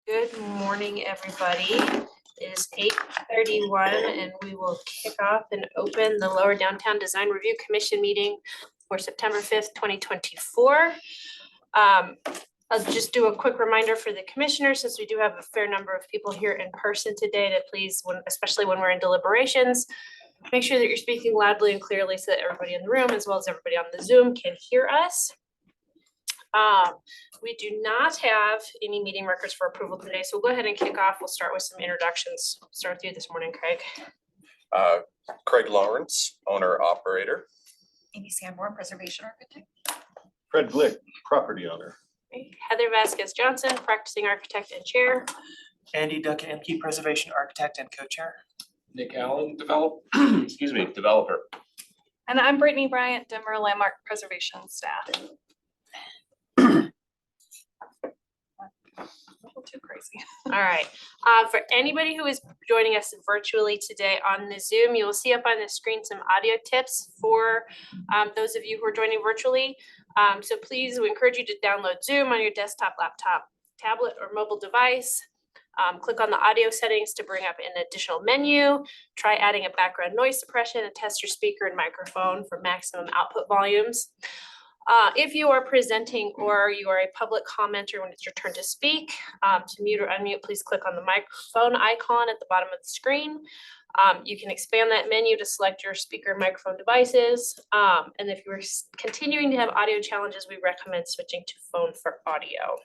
Good morning, everybody. It is 8:31 and we will kick off and open the Lower Downtown Design Review Commission meeting for September 5th, 2024. I'll just do a quick reminder for the commissioners, since we do have a fair number of people here in person today, to please, especially when we're in deliberations, make sure that you're speaking loudly and clearly so that everybody in the room, as well as everybody on the Zoom, can hear us. We do not have any meeting records for approval today, so we'll go ahead and kick off. We'll start with some introductions. Start with you this morning, Craig. Craig Lawrence, owner operator. Amy Sanborn, preservation architect. Fred Glick, property owner. Heather Vasquez Johnson, practicing architect and chair. Andy Duckett-Emke, preservation architect and co-chair. Nick Allen, developer. And I'm Brittany Bryant, Denver Landmark Preservation staff. A little too crazy. All right. For anybody who is joining us virtually today on the Zoom, you will see up on the screen some audio tips for those of you who are joining virtually. So please, we encourage you to download Zoom on your desktop, laptop, tablet, or mobile device. Click on the audio settings to bring up an additional menu. Try adding a background noise suppression and test your speaker and microphone for maximum output volumes. If you are presenting or you are a public commenter when it's your turn to speak, to mute or unmute, please click on the microphone icon at the bottom of the screen. You can expand that menu to select your speaker and microphone devices. And if you're continuing to have audio challenges, we recommend switching to phone for audio.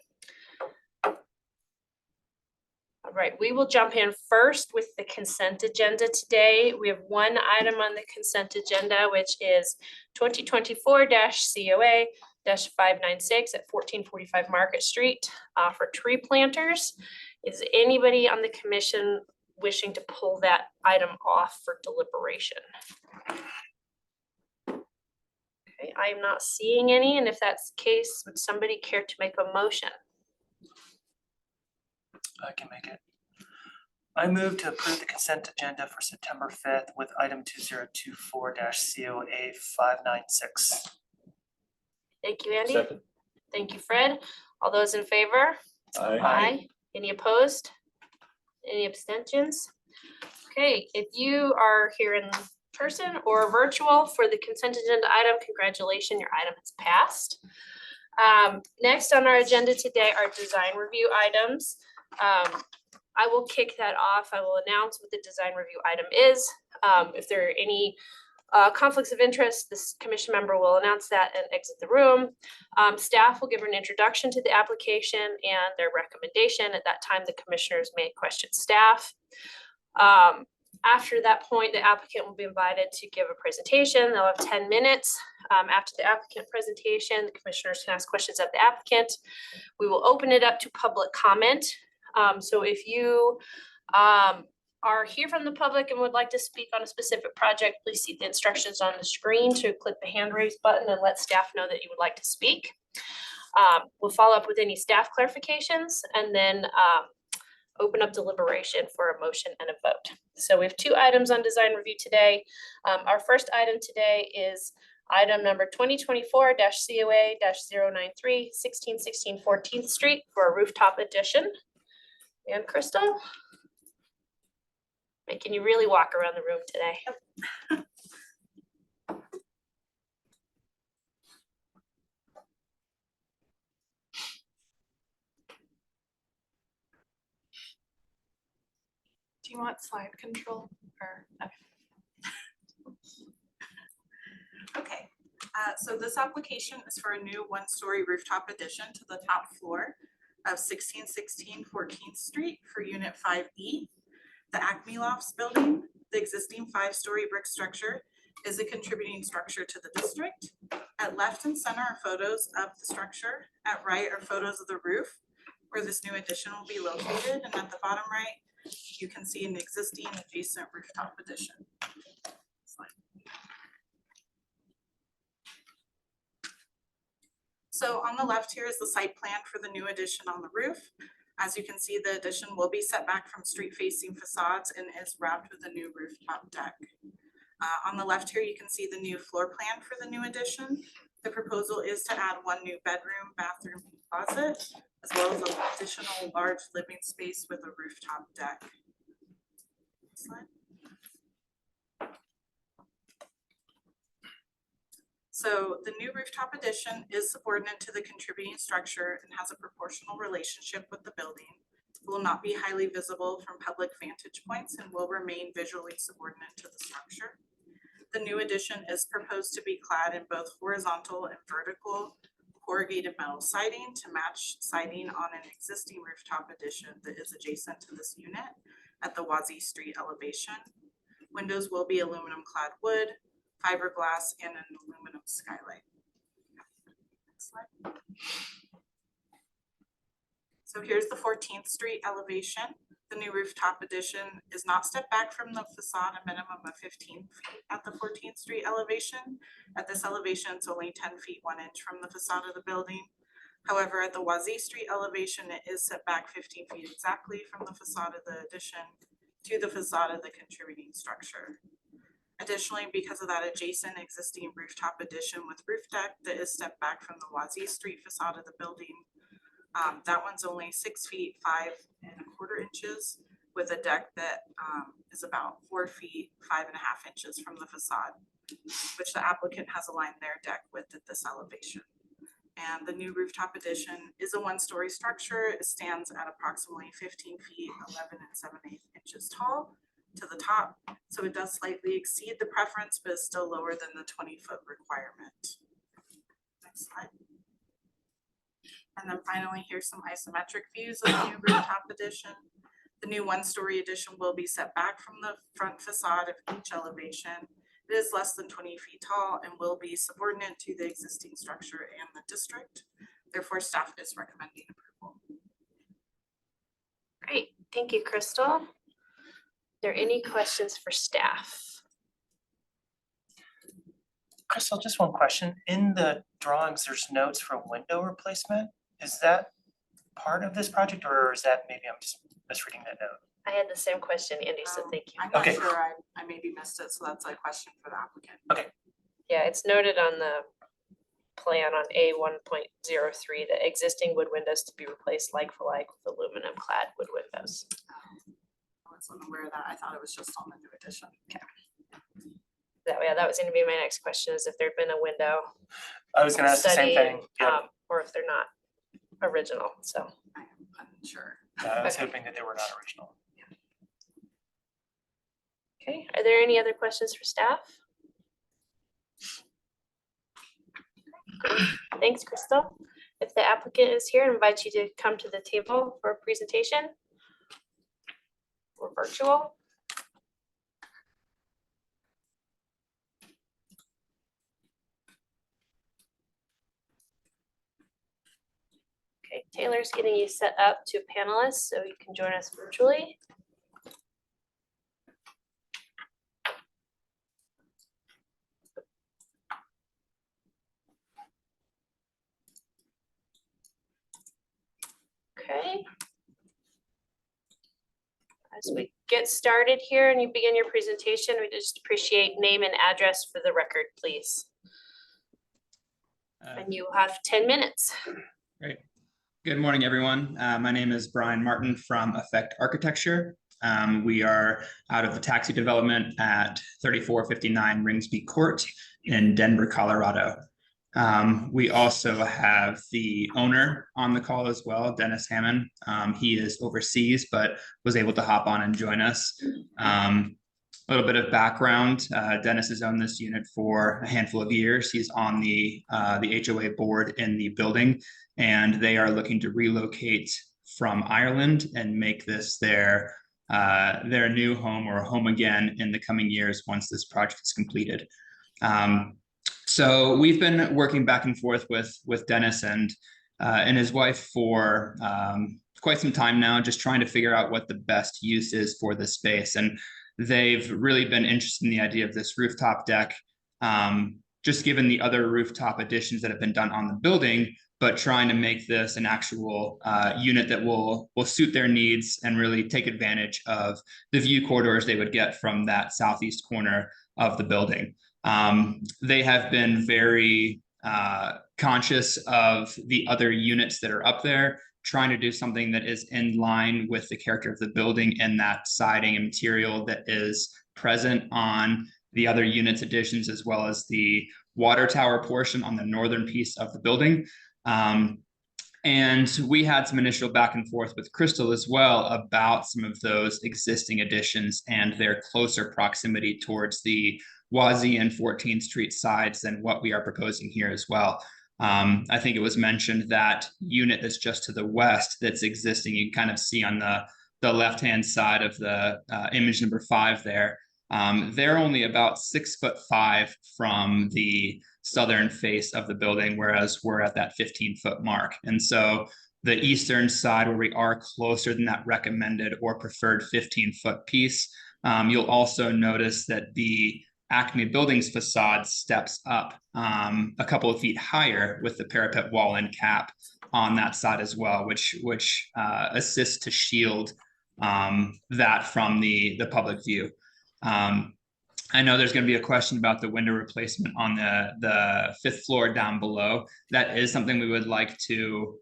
All right, we will jump in first with the consent agenda today. We have one item on the consent agenda, which is 2024-COA-596 at 1445 Market Street for tree planters. Is anybody on the commission wishing to pull that item off for deliberation? Okay, I am not seeing any, and if that's the case, would somebody care to make a motion? I can make it. I move to approve the consent agenda for September 5th with item 2024-COA-596. Thank you, Andy. Second. Thank you, Fred. All those in favor? Aye. Any opposed? Any abstentions? Okay, if you are here in person or virtual for the consent agenda item, congratulations, your item has passed. Next on our agenda today are design review items. I will kick that off. I will announce what the design review item is. If there are any conflicts of interest, this commission member will announce that and exit the room. Staff will give an introduction to the application and their recommendation. At that time, the commissioners may question staff. After that point, the applicant will be invited to give a presentation. They'll have 10 minutes. After the applicant presentation, the commissioners can ask questions of the applicant. We will open it up to public comment. So if you are here from the public and would like to speak on a specific project, please see the instructions on the screen to click the hand raise button and let staff know that you would like to speak. We'll follow up with any staff clarifications and then open up deliberation for a motion and a vote. So we have two items on design review today. Our first item today is item number 2024-COA-093, 1616 14th Street for a rooftop addition. And Crystal, making you really walk around the room today. Do you want slide control or? Okay, so this application is for a new one-story rooftop addition to the top floor of 1616 14th Street for Unit 5E. The Acme Lofts building, the existing 5-story brick structure, is a contributing structure to the district. At left and center are photos of the structure. At right are photos of the roof where this new addition will be located. And at the bottom right, you can see an existing adjacent rooftop addition. So on the left here is the site plan for the new addition on the roof. As you can see, the addition will be set back from street facing facades and is wrapped with a new rooftop deck. On the left here, you can see the new floor plan for the new addition. The proposal is to add one new bedroom, bathroom, closet, as well as an additional large living space with a rooftop deck. Slide. So the new rooftop addition is subordinate to the contributing structure and has a proportional relationship with the building. It will not be highly visible from public vantage points and will remain visually subordinate to the structure. The new addition is proposed to be clad in both horizontal and vertical corrugated metal siding to match siding on an existing rooftop addition that is adjacent to this unit at the Wazee Street elevation. Windows will be aluminum clad wood, fiberglass, and an aluminum skylight. Next slide. So here's the 14th Street elevation. The new rooftop addition is not stepped back from the facade a minimum of 15 feet at the 14th Street elevation. At this elevation, it's only 10 feet 1 inch from the facade of the building. However, at the Wazee Street elevation, it is set back 15 feet exactly from the facade of the addition to the facade of the contributing structure. Additionally, because of that adjacent existing rooftop addition with roof deck that is stepped back from the Wazee Street facade of the building, that one's only 6 feet 5¼ inches with a deck that is about 4 feet 5½ inches from the facade, which the applicant has aligned their deck with at this elevation. And the new rooftop addition is a 1-story structure. It stands at approximately 15 feet 11 7/8 inches tall to the top. So it does slightly exceed the preference, but is still lower than the 20-foot requirement. Next slide. And then finally, here's some isometric views of the new rooftop addition. The new 1-story addition will be set back from the front facade of each elevation. It is less than 20 feet tall and will be subordinate to the existing structure and the district. Therefore, staff is recommending approval. Great, thank you, Crystal. Are there any questions for staff? Crystal, just one question. In the drawings, there's notes for window replacement. Is that part of this project, or is that maybe I'm just misreading that note? I had the same question, Andy, so thank you. I'm not Okay. sure, I maybe missed it, so that's a question for the applicant. Yeah, it's noted on the plan on A 1.03 that existing wood windows to be replaced like for like with aluminum clad wood windows. I wasn't aware of that. I thought it was just on the new addition. That was gonna be my next question, is if there'd been a window I was gonna ask the same study, thing. Yeah, or if they're not original, so. I am unsure. I was okay. hoping that they were not original. Okay, are there any other questions for staff? Great. Thanks, Crystal. If the applicant is here, I invite you to come to the table for a presentation. Or virtual. Okay, Taylor's getting you set up to panelists, so you can join us virtually. Okay. As we get started here and you begin your presentation, we just appreciate name and address for the record, please. And you have 10 minutes. Great. Good morning, everyone. My name is Brian Martin from Effect Architecture. We are out of the taxi development at 3459 Ringsby Court in Denver, Colorado. We also have the owner on the call as well, Dennis Hammond. He is overseas, but was able to hop on and join us. A little bit of background, Dennis has owned this unit for a handful of years. He's on the HOA board in the building, and they are looking to relocate from Ireland and make this their new home or home again in the coming years once this project is completed. So we've been working back and forth with Dennis and his wife for quite some time now, just trying to figure out what the best use is for this space. And they've really been interested in the idea of this rooftop deck, just given the other rooftop additions that have been done on the building, but trying to make this an actual unit that will suit their needs and really take advantage of the view corridors they would get from that southeast corner of the building. They have been very conscious of the other units that are up there, trying to do something that is in line with the character of the building and that siding and material that is present on the other units additions, as well as the water tower portion on the northern piece of the building. And we had some initial back and forth with Crystal as well about some of those existing additions and their closer proximity towards the Wazee and 14th Street sides than what we are proposing here as well. I think it was mentioned that unit that's just to the west that's existing, you can kind of see on the left-hand side of the image number 5 there. They're only about 6'5" from the southern face of the building, whereas we're at that 15-foot mark. And so the eastern side, where we are closer than that recommended or preferred 15-foot piece, you'll also notice that the Acme Buildings facade steps up a couple of feet higher with the parapet wall and cap on that side as well, which assists to shield that from the public view. I know there's going to be a question about the window replacement on the 5th floor down below. That is something we would like to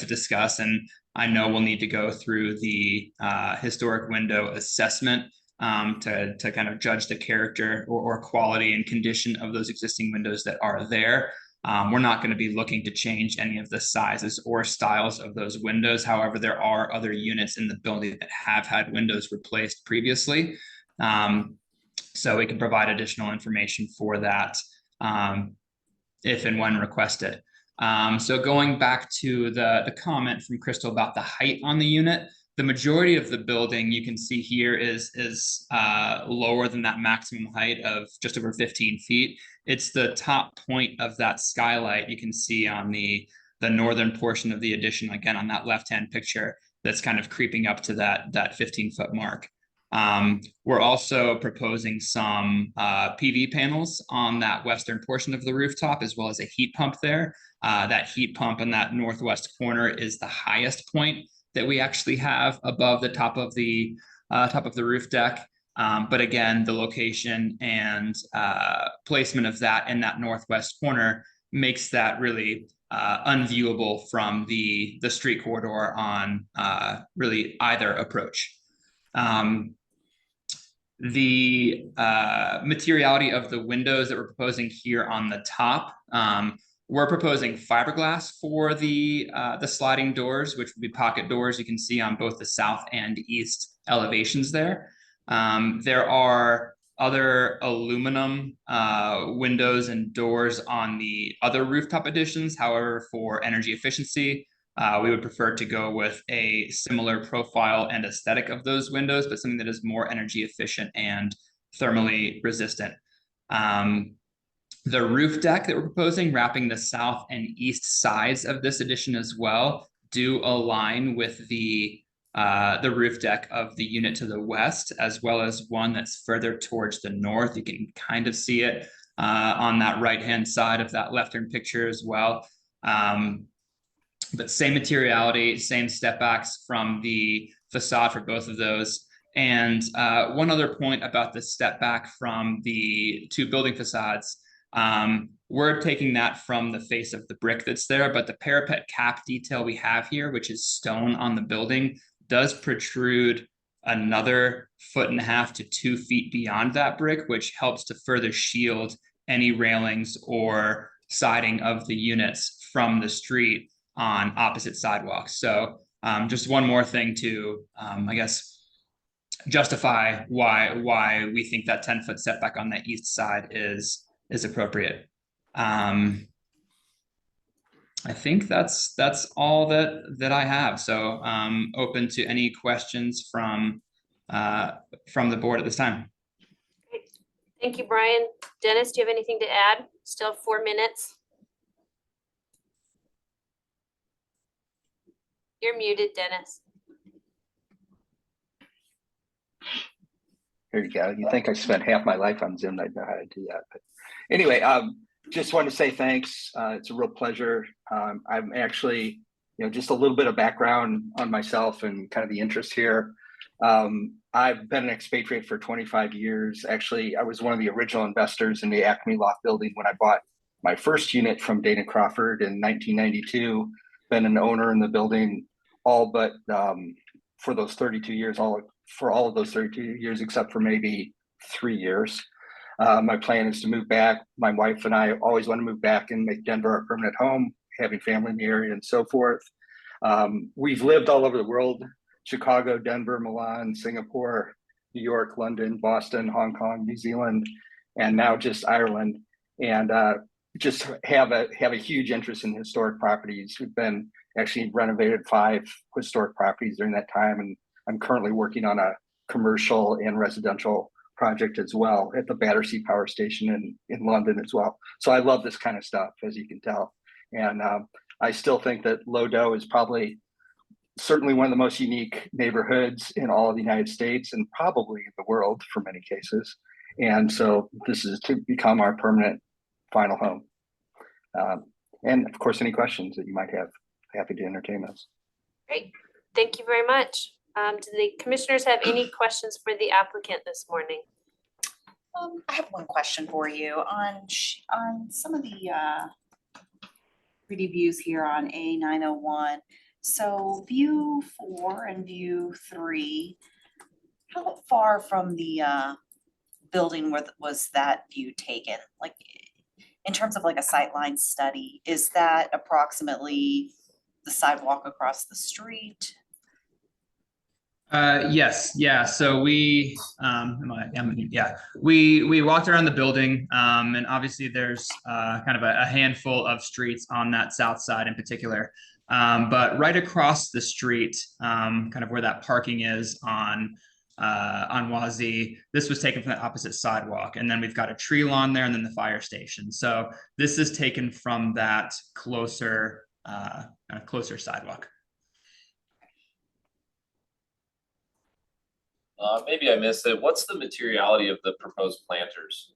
discuss, and I know we'll need to go through the historic window assessment to kind of judge the character or quality and condition of those existing windows that are there. We're not going to be looking to change any of the sizes or styles of those windows. However, there are other units in the building that have had windows replaced previously. So we can provide additional information for that if and when requested. So going back to the comment from Crystal about the height on the unit, the majority of the building you can see here is lower than that maximum height of just over 15 feet. It's the top point of that skylight you can see on the northern portion of the addition, again on that left-hand picture, that's kind of creeping up to that 15-foot mark. We're also proposing some PV panels on that western portion of the rooftop, as well as a heat pump there. That heat pump in that northwest corner is the highest point that we actually have above the top of the roof deck. But again, the location and placement of that in that northwest corner makes that really unviewable from the street corridor on really either approach. The materiality of the windows that we're proposing here on the top, we're proposing fiberglass for the sliding doors, which would be pocket doors. You can see on both the south and east elevations there. There are other aluminum windows and doors on the other rooftop additions. However, for energy efficiency, we would prefer to go with a similar profile and aesthetic of those windows, but something that is more energy efficient and thermally resistant. The roof deck that we're proposing, wrapping the south and east sides of this addition as well, do align with the roof deck of the unit to the west, as well as one that's further towards the north. You can kind of see it on that right-hand side of that left-hand picture as well. But same materiality, same step backs from the facade for both of those. And one other point about the step back from the two building facades, we're taking that from the face of the brick that's there, but the parapet cap detail we have here, which is stone on the building, does protrude another 1.5 to 2 feet beyond that brick, which helps to further shield any railings or siding of the units from the street on opposite sidewalks. So just one more thing to, I guess, justify why we think that 10-foot setback on the east side is appropriate. I think that's all that I have. So open to any questions from the board at this time. Great. Thank you, Brian. Dennis, do you have anything to add? Still 4 minutes. You're muted, Dennis. There you go. You think I spent half my life on Zoom? I know how to do that. But anyway, just want to say thanks. It's a real pleasure. I'm actually, just a little bit of background on myself and kind of the interest here. I've been an expatriate for 25 years. Actually, I was one of the original investors in the Acme Loft building when I bought my first unit from Dana Crawford in 1992. Been an owner in the building all but for those 32 years, all of those 32 years, except for maybe 3 years. My plan is to move back. My wife and I always want to move back and make Denver our permanent home, having family in the area and so forth. We've lived all over the world: Chicago, Denver, Milan, Singapore, New York, London, Boston, Hong Kong, New Zealand, and now just Ireland. And just have a huge interest in historic properties. We've been actually renovated 5 historic properties during that time, and I'm currently working on a commercial and residential project as well at the Battersea Power Station in London as well. So I love this kind of stuff, as you can tell. And I still think that Lodo is probably certainly one of the most unique neighborhoods in all of the United States and probably the world for many cases. And so this is to become our permanent final home. And of course, any questions that you might have, happy to entertain those. Great, thank you very much. Do the commissioners have any questions for the applicant this morning? I have one question for you on some of the pretty views here on A901. So view 4 and view 3, how far from the building was that view taken? Like in terms of like a sightline study, is that approximately the sidewalk across the street? Yes, yeah. So we we walked around the building, and obviously there's kind of a handful of streets on that south side in particular. But right across the street, kind of where that parking is on Wazee, this was taken from the opposite sidewalk, and then we've got a tree lawn there, and then the fire station. So this is taken from that closer sidewalk. Maybe I missed it. What's the materiality of the proposed planters?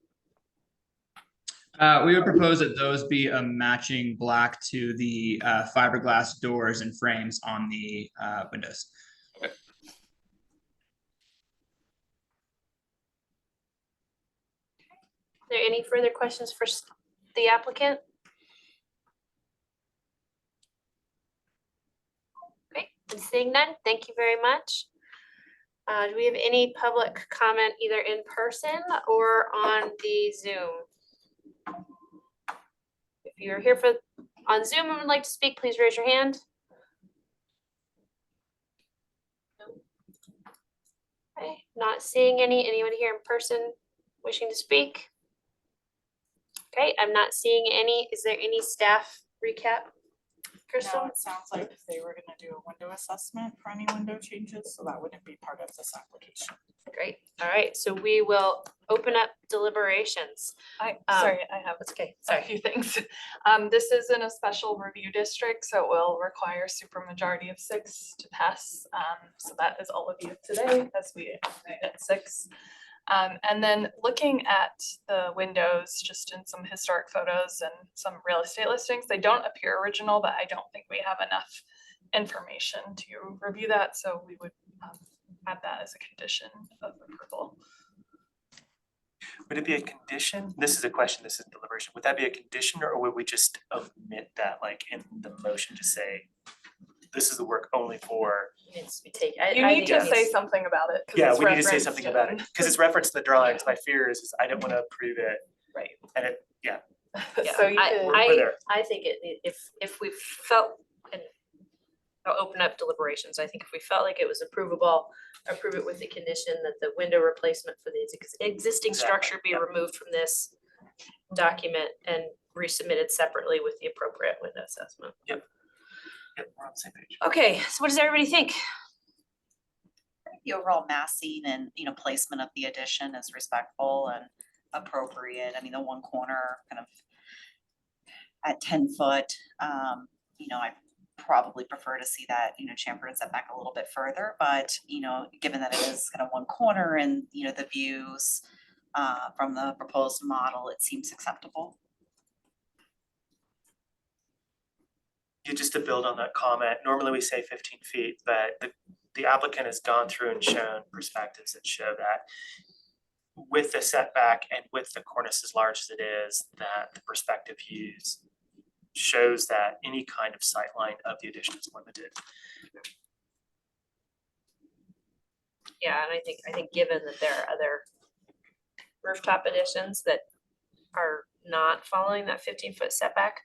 We would propose that those be a matching black to the fiberglass doors and frames on the windows. Okay. Are there any further questions for the applicant? Great, and seeing none, thank you very much. Do we have any public comment either in person or on the Zoom? If you're here on Zoom and would like to speak, please raise your hand. Okay, not seeing anyone here in person wishing to speak. Okay, I'm not seeing any. Is there any staff recap? Crystal? No, it sounds like they were gonna do a window assessment for any window changes, so that wouldn't be part of this application. Great, all right, so we will open up deliberations. Sorry, I have That's okay, a sorry. few things. This is in a special review district, so it will require supermajority of 6 to pass. So that is all of you today as we at 6. And then looking at the windows, just in some historic photos and some real estate listings, they don't appear original, but I don't think we have enough information to review that. So we would add that as a condition of approval. Would it be a condition? This is a question, this is deliberation. Would that be a condition, or would we just omit that, like in the motion to say, this is the work only for? Needs to be taken. You need to say something about it. 'Cause Yeah, it's we need to say referenced something about it, in- because it's referenced in the drawings. My fear is I don't want to approve it. Right. And it, yeah. So you could. We're there. I think if we felt, and I'll open up deliberations, I think if we felt like it was approvable, approve it with the condition that the window replacement for the existing structure be removed from this document and resubmitted separately with the appropriate window assessment. Yep, we're on the same page. Okay, so what does everybody think? The overall massing and, placement of the addition is respectful and appropriate. I mean, the one corner kind of at 10 foot, I probably prefer to see that, chamfered and set back a little bit further, but, given that it is kind of one corner and, the views from the proposed model, it seems acceptable. Yeah, just to build on that comment, normally we say 15 feet, but the applicant has gone through and shown perspectives that show that with the setback and with the cornice as large as it is, that the perspective views shows that any kind of sightline of the addition is limited. Yeah, and I think given that there are other rooftop additions that are not following that 15-foot setback,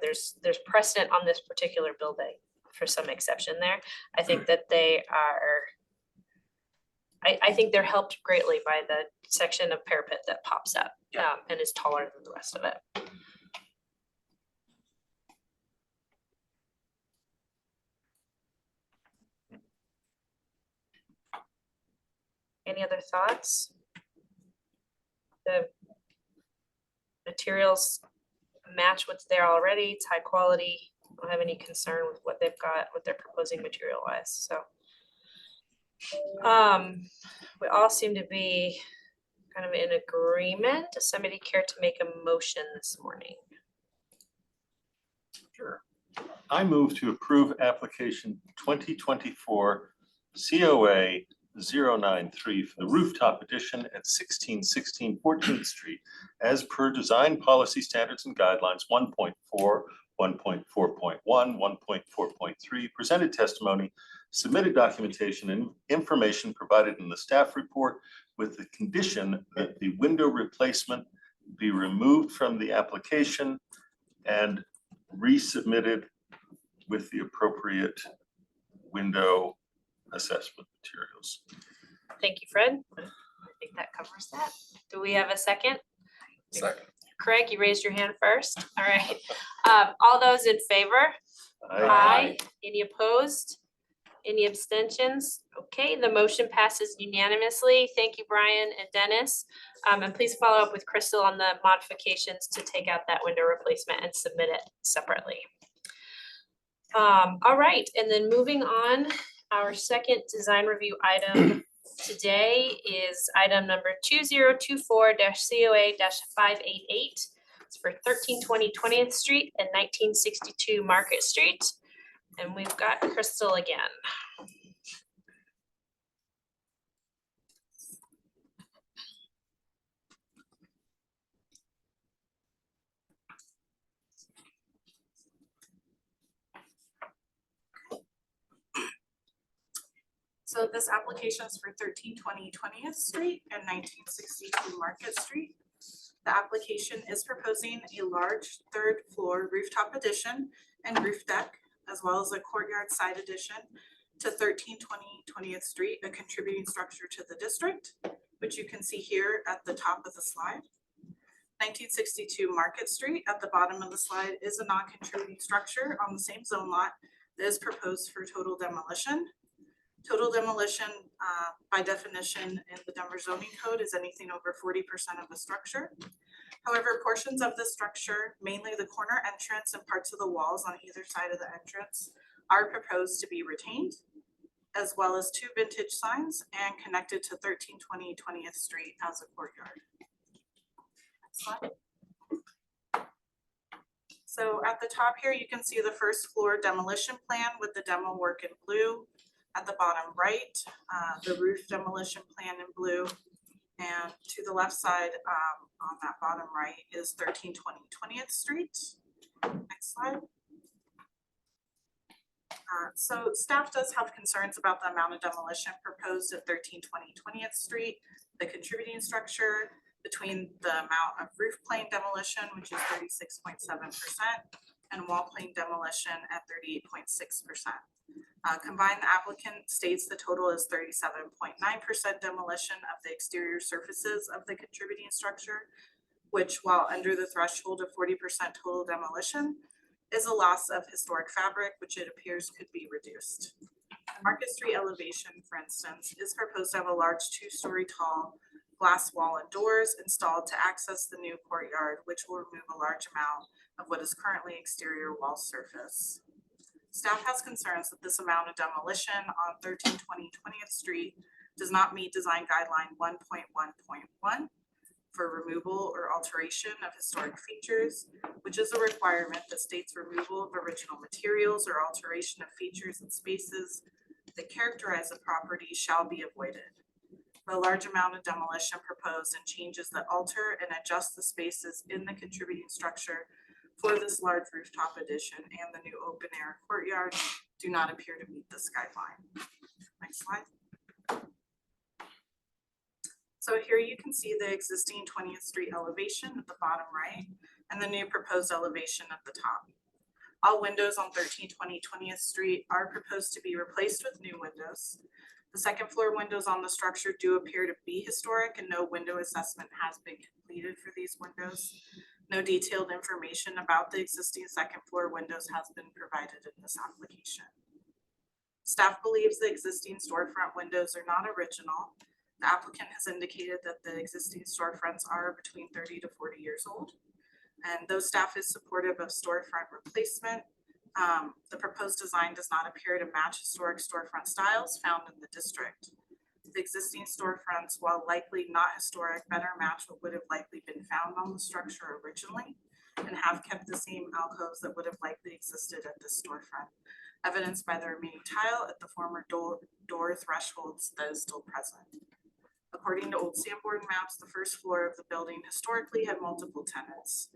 there's precedent on this particular building for some exception there. I think that they are, I think they're helped greatly by the section of parapet that pops up Yeah. and is taller than the rest of it. Any other thoughts? The materials match what's there already. It's high quality. I don't have any concern with what they've got, what they're proposing material wise, so. We all seem to be kind of in agreement. Does somebody care to make a motion this morning? Sure. I move to approve application 2024 COA 093 for the rooftop addition at 1616 14th Street as per design policy standards and guidelines 1.4, 1.4.1, 1.4.3, presented testimony, submitted documentation and information provided in the staff report with the condition that the window replacement be removed from the application and resubmitted with the appropriate window assessment materials. Thank you, Fred. I think that covers that. Do we have a second? Second. Craig, you raised your hand first. All right. All those in favor? Aye. Any opposed? Any abstentions? Okay, the motion passes unanimously. Thank you, Brian and Dennis. And please follow up with Crystal on the modifications to take out that window replacement and submit it separately. All right, and then moving on, our second design review item today is item number 2024-COA-588. It's for 1320 20th Street and 1962 Market Street. And we've got Crystal again. So this application is for 1320 20th Street and 1962 Market Street. The application is proposing a large third floor rooftop addition and roof deck, as well as a courtyard side addition to 1320 20th Street, a contributing structure to the district, which you can see here at the top of the slide. 1962 Market Street at the bottom of the slide is a non-contributing structure on the same zone lot that is proposed for total demolition. Total demolition, by definition in the Denver zoning code, is anything over 40% of the structure. However, portions of the structure, mainly the corner entrance and parts of the walls on either side of the entrance, are proposed to be retained, as well as 2 vintage signs and connected to 1320 20th Street as a courtyard. Next slide. So at the top here, you can see the first floor demolition plan with the demo work in blue. At the bottom right, the roof demolition plan in blue. And to the left side, on that bottom right, is 1320 20th Street. Next slide. So staff does have concerns about the amount of demolition proposed at 1320 20th Street, the contributing structure between the amount of roof plane demolition, which is 36.7%, and wall plane demolition at 38.6%. Combined, the applicant states the total is 37.9% demolition of the exterior surfaces of the contributing structure, which, while under the threshold of 40% total demolition, is a loss of historic fabric, which it appears could be reduced. The Market Street elevation, for instance, is proposed to have a large 2-story tall glass wall and doors installed to access the new courtyard, which will remove a large amount of what is currently exterior wall surface. Staff has concerns that this amount of demolition on 1320 20th Street does not meet design guideline 1.1.1 for removal or alteration of historic features, which is a requirement that states removal of original materials or alteration of features and spaces that characterize the property shall be avoided. The large amount of demolition proposed and changes that alter and adjust the spaces in the contributing structure for this large rooftop addition and the new open air courtyard do not appear to meet this guideline. Next slide. So here you can see the existing 20th Street elevation at the bottom right and the new proposed elevation at the top. All windows on 1320 20th Street are proposed to be replaced with new windows. The second floor windows on the structure do appear to be historic and no window assessment has been completed for these windows. No detailed information about the existing second floor windows has been provided in this application. Staff believes the existing storefront windows are not original. The applicant has indicated that the existing storefronts are between 30 to 40 years old. And though staff is supportive of storefront replacement, the proposed design does not appear to match historic storefront styles found in the district. The existing storefronts, while likely not historic, better match what would have likely been found on the structure originally and have kept the same alcoves that would have likely existed at this storefront, evidenced by the remaining tile at the former door thresholds that is still present. According to old Sanborn maps, the first floor of the building historically had multiple tenants.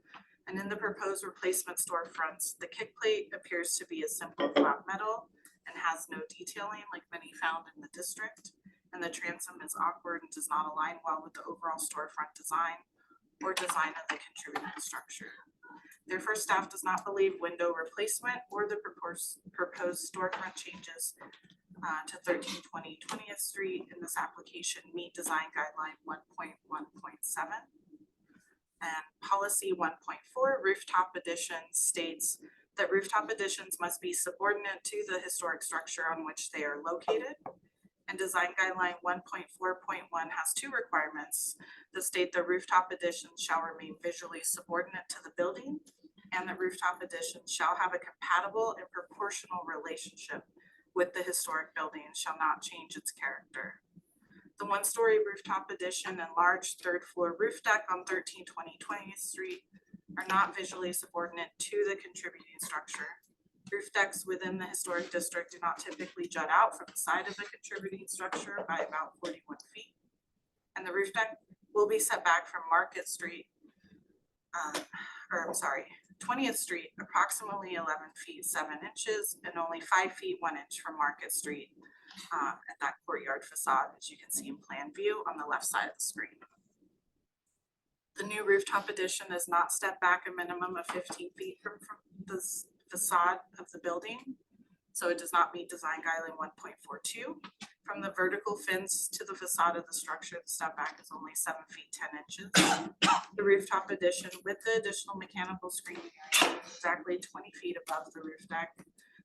And in the proposed replacement storefronts, the kick plate appears to be a simple flat metal and has no detailing like many found in the district. And the transom is awkward and does not align well with the overall storefront design or design of the contributing structure. Therefore, staff does not believe window replacement or the proposed storefront changes to 1320 20th Street in this application meet design guideline 1.1.7. And policy 1.4 rooftop additions states that rooftop additions must be subordinate to the historic structure on which they are located. And design guideline 1.4.1 has two requirements that state that rooftop additions shall remain visually subordinate to the building and that rooftop additions shall have a compatible and proportional relationship with the historic building and shall not change its character. The one-story rooftop addition and large third floor roof deck on 1320 20th Street are not visually subordinate to the contributing structure. Roof decks within the historic district do not typically jut out from the side of the contributing structure by about 41 feet. And the roof deck will be set back from Market Street, 20th Street, approximately 11 feet 7 inches and only 5 feet 1 inch from Market Street at that courtyard facade, as you can see in plan view on the left side of the screen. The new rooftop addition is not step back a minimum of 15 feet from the facade of the building. So it does not meet design guideline 1.42. From the vertical fence to the facade of the structure, the step back is only 7 feet 10 inches. The rooftop addition with the additional mechanical screening area is exactly 20 feet above the roof deck.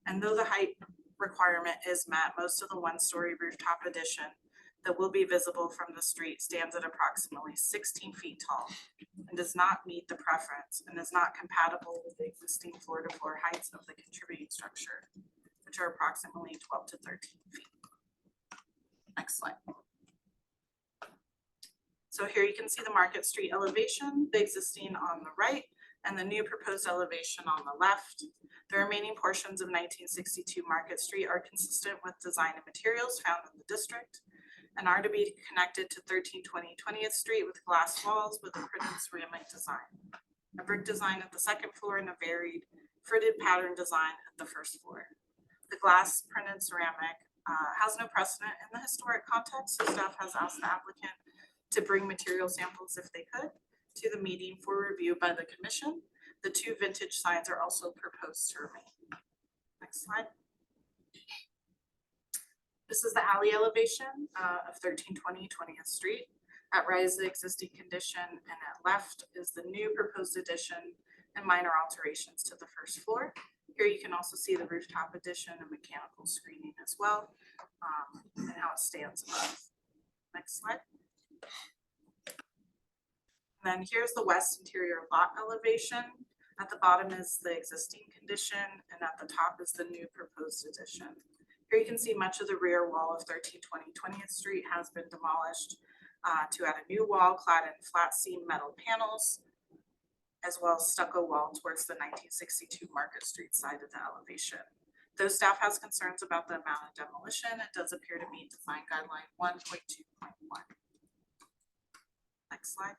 And though the height requirement is met, most of the one-story rooftop addition that will be visible from the street stands at approximately 16 feet tall and does not meet the preference and is not compatible with the existing floor-to-floor heights of the contributing structure, which are approximately 12 to 13 feet. Next slide. So here you can see the Market Street elevation, the existing on the right, and the new proposed elevation on the left. The remaining portions of 1962 Market Street are consistent with design and materials found in the district and are to be connected to 1320 20th Street with glass walls with a printed ceramic design, a brick design at the second floor, and a varied fritted pattern design at the first floor. The glass printed ceramic has no precedent in the historic context, so staff has asked the applicant to bring material samples if they could to the meeting for review by the commission. The two vintage signs are also proposed to remain. Next slide. This is the alley elevation of 1320 20th Street. At right is the existing condition, and at left is the new proposed addition and minor alterations to the first floor. Here you can also see the rooftop addition and mechanical screening as well, and how it stands above. Next slide. Then here's the west interior lot elevation. At the bottom is the existing condition, and at the top is the new proposed addition. Here you can see much of the rear wall of 1320 20th Street has been demolished to add a new wall clad in flat seam metal panels, as well as stucco wall towards the 1962 Market Street side of the elevation. Though staff has concerns about the amount of demolition, it does appear to meet design guideline 1.2.1. Next slide.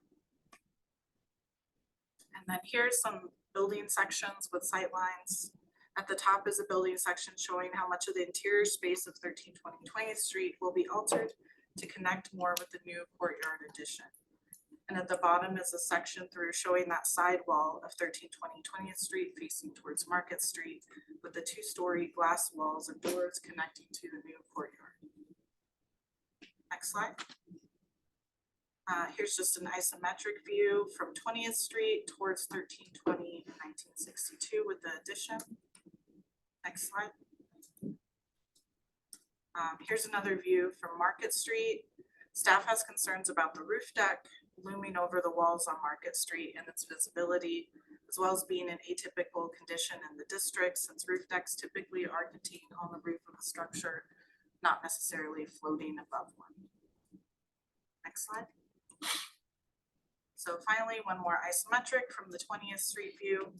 And then here's some building sections with sight lines. At the top is a building section showing how much of the interior space of 1320 20th Street will be altered to connect more with the new courtyard addition. And at the bottom is a section through showing that side wall of 1320 20th Street facing towards Market Street with the two-story glass walls and doors connecting to the new courtyard. Next slide. Here's just an isometric view from 20th Street towards 1320 and 1962 with the addition. Next slide. Here's another view from Market Street. Staff has concerns about the roof deck looming over the walls on Market Street and its visibility, as well as being an atypical condition in the district since roof decks typically are contained on the roof of a structure, not necessarily floating above one. Next slide. So finally, one more isometric from the 20th Street view.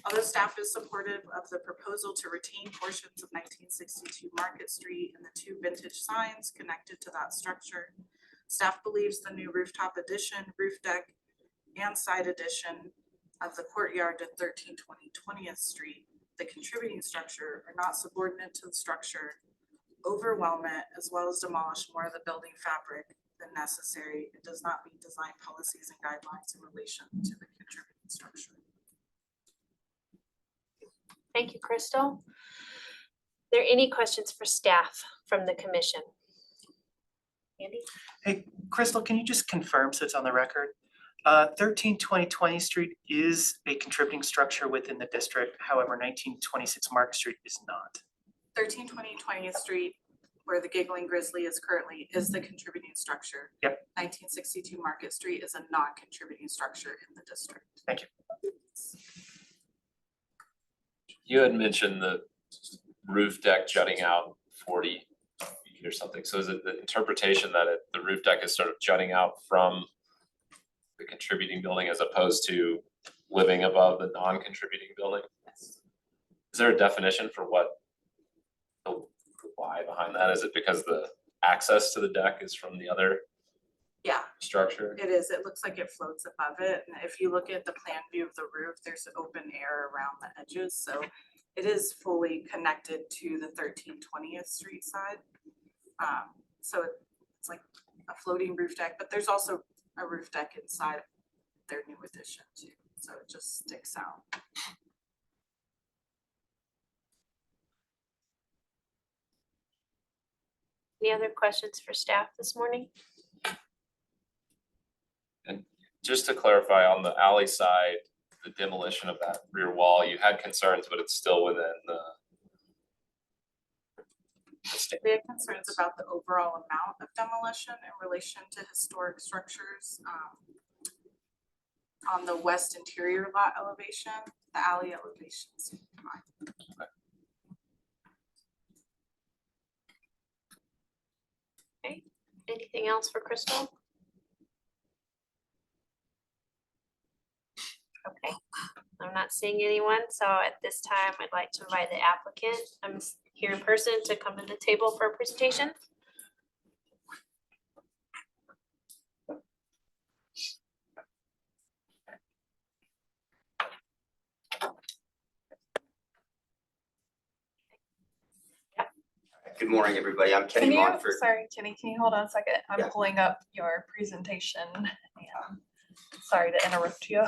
Although staff is supportive of the proposal to retain portions of 1962 Market Street and the two vintage signs connected to that structure, staff believes the new rooftop addition, roof deck, and side addition of the courtyard at 1320 20th Street, the contributing structure, are not subordinate to the structure, overwhelm it, as well as demolish more of the building fabric than necessary. It does not meet design policies and guidelines in relation to the contributing structure. Thank you, Crystal. Are there any questions for staff from the commission? Andy? Hey, Crystal, can you just confirm so it's on the record? 1320 20th Street is a contributing structure within the district. However, 1926 Market Street is not. 1320 20th Street, where the Giggling Grizzly is currently, is the contributing structure. Yep. 1962 Market Street is a non-contributing structure in the district. Thank you. You had mentioned the roof deck jutting out 40 feet or something. So is it the interpretation that the roof deck is sort of jutting out from the contributing building as opposed to living above the non-contributing building? Is there a definition for what the why behind that? Is it because the access to the deck is from the other Yeah, structure? it is. It looks like it floats above it. And if you look at the plan view of the roof, there's open air around the edges. So it is fully connected to the 1320th Street side. So it's like a floating roof deck, but there's also a roof deck inside their new addition too. So it just sticks out. Any other questions for staff this morning? Just to clarify, on the alley side, the demolition of that rear wall, you had concerns, but it's still within the We had concerns about the overall amount of demolition in relation to historic structures. On the west interior lot elevation, the alley elevation seemed fine. Okay, anything else for Crystal? Okay, I'm not seeing anyone, so at this time, I'd like to invite the applicant, here in person, to come to the table for a presentation. Good morning, everybody. I'm Can Kenny you, Montfort. sorry, Kenny, can you hold on a second? I'm Yeah. pulling up your presentation. Sorry to interrupt you.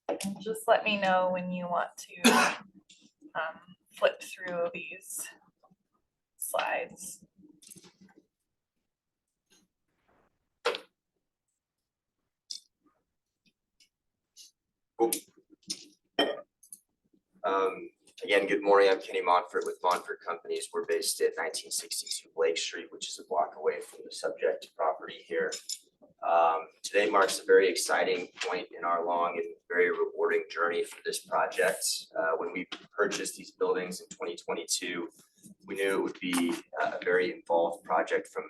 And just let me know when you want to flip through these slides. Cool. Again, good morning. I'm Kenny Montfort with Montfort Companies. We're based at 1962 Blake Street, which is a block away from the subject property here. Today marks a very exciting point in our long and very rewarding journey for this project. When we purchased these buildings in 2022, we knew it would be a very involved project from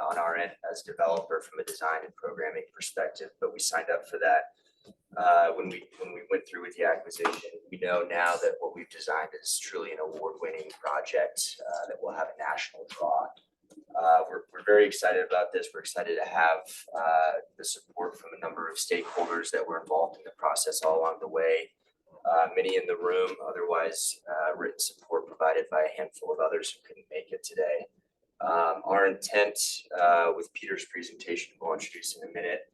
on our end as a developer from a design and programming perspective, but we signed up for that. When we went through with the acquisition, we know now that what we've designed is truly an award-winning project that will have a national draw. We're very excited about this. We're excited to have the support from a number of stakeholders that were involved in the process all along the way. Many in the room, otherwise written support provided by a handful of others who couldn't make it today. Our intent with Peter's presentation, we'll introduce in a minute,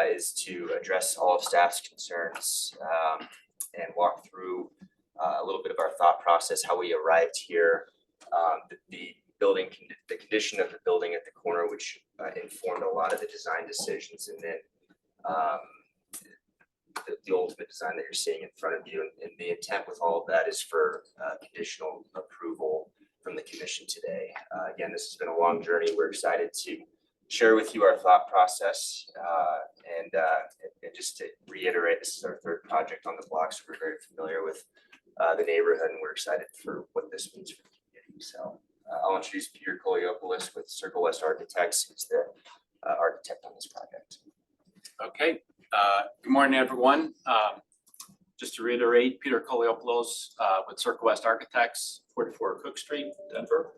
is to address all of staff's concerns and walk through a little bit of our thought process, how we arrived here, the building, the condition of the building at the corner, which informed a lot of the design decisions, and then the ultimate design that you're seeing in front of you. And the intent with all of that is for conditional approval from the commission today. Again, this has been a long journey. We're excited to share with you our thought process and just to reiterate, this is our third project on the block, so we're very familiar with the neighborhood, and we're excited for what this means for the community. So I'll introduce Peter Koliopoulos with Circle West Architects, who's the architect on this project. Okay, good morning, everyone. Just to reiterate, Peter Koliopoulos with Circle West Architects, 44 Cook Street, Denver.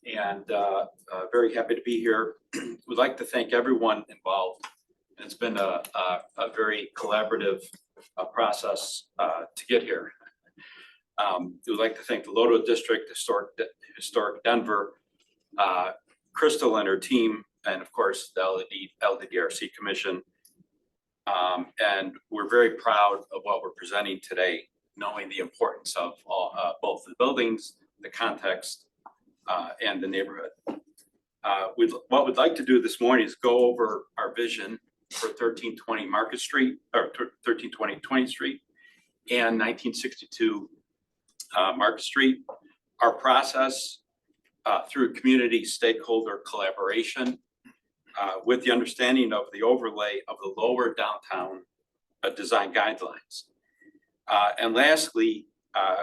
And very happy to be here. We'd like to thank everyone involved. It's been a very collaborative process to get here. We'd like to thank the Lodo District, Historic Denver, Crystal and her team, and of course, the LDDRC Commission. And we're very proud of what we're presenting today, knowing the importance of all, both the buildings, the context, and the neighborhood. What we'd like to do this morning is go over our vision for 1320 Market Street, or 1320 20th Street, and 1962 Market Street. Our process through community stakeholder collaboration with the understanding of the overlay of the lower downtown design guidelines. And lastly,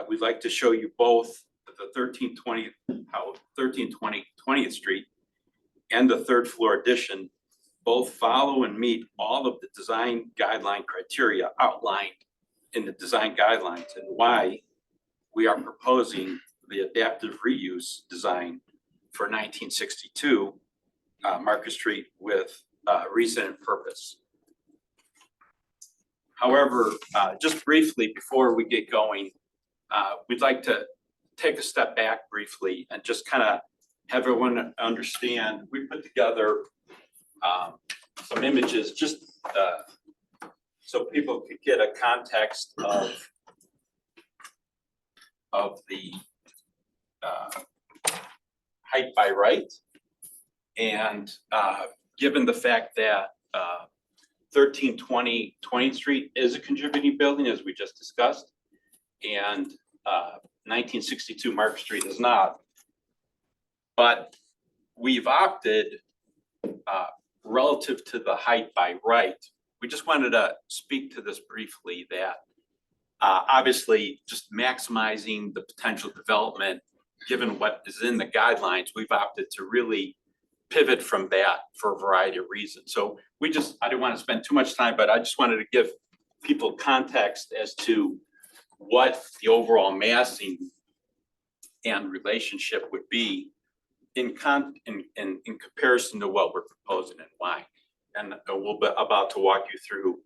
we'd like to show you both the 1320 20th Street and the third floor addition both follow and meet all of the design guideline criteria outlined in the design guidelines, and why we are proposing the adaptive reuse design for 1962 Market Street with reason and purpose. However, just briefly before we get going, we'd like to take a step back briefly and just kind of have everyone understand. We put together some images just so people could get a context of the height by right. And given the fact that 1320 20th Street is a contributing building, as we just discussed, and 1962 Market Street is not, but we've opted relative to the height by right. We just wanted to speak to this briefly, that obviously just maximizing the potential development, given what is in the guidelines, we've opted to really pivot from that for a variety of reasons. So I didn't want to spend too much time, but I just wanted to give people context as to what the overall massing and relationship would be in comparison to what we're proposing and why. And we'll be about to walk you through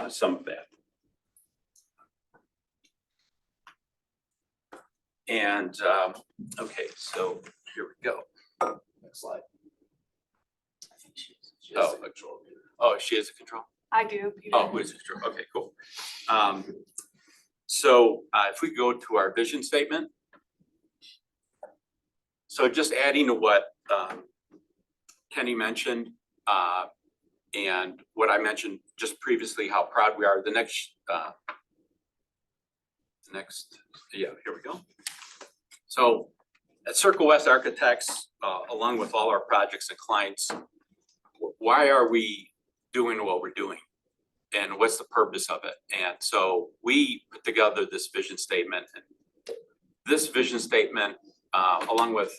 some of that. And okay, so here we go. Next slide. Oh, she has a control. I do, Peter. Oh, who is control? Okay, cool. So if we go to our vision statement. So just adding to what Kenny mentioned and what I mentioned just previously, how proud we are. The next, yeah, here we go. So at Circle West Architects, along with all our projects and clients, why are we doing what we're doing? And what's the purpose of it? And so we put together this vision statement. And this vision statement, along with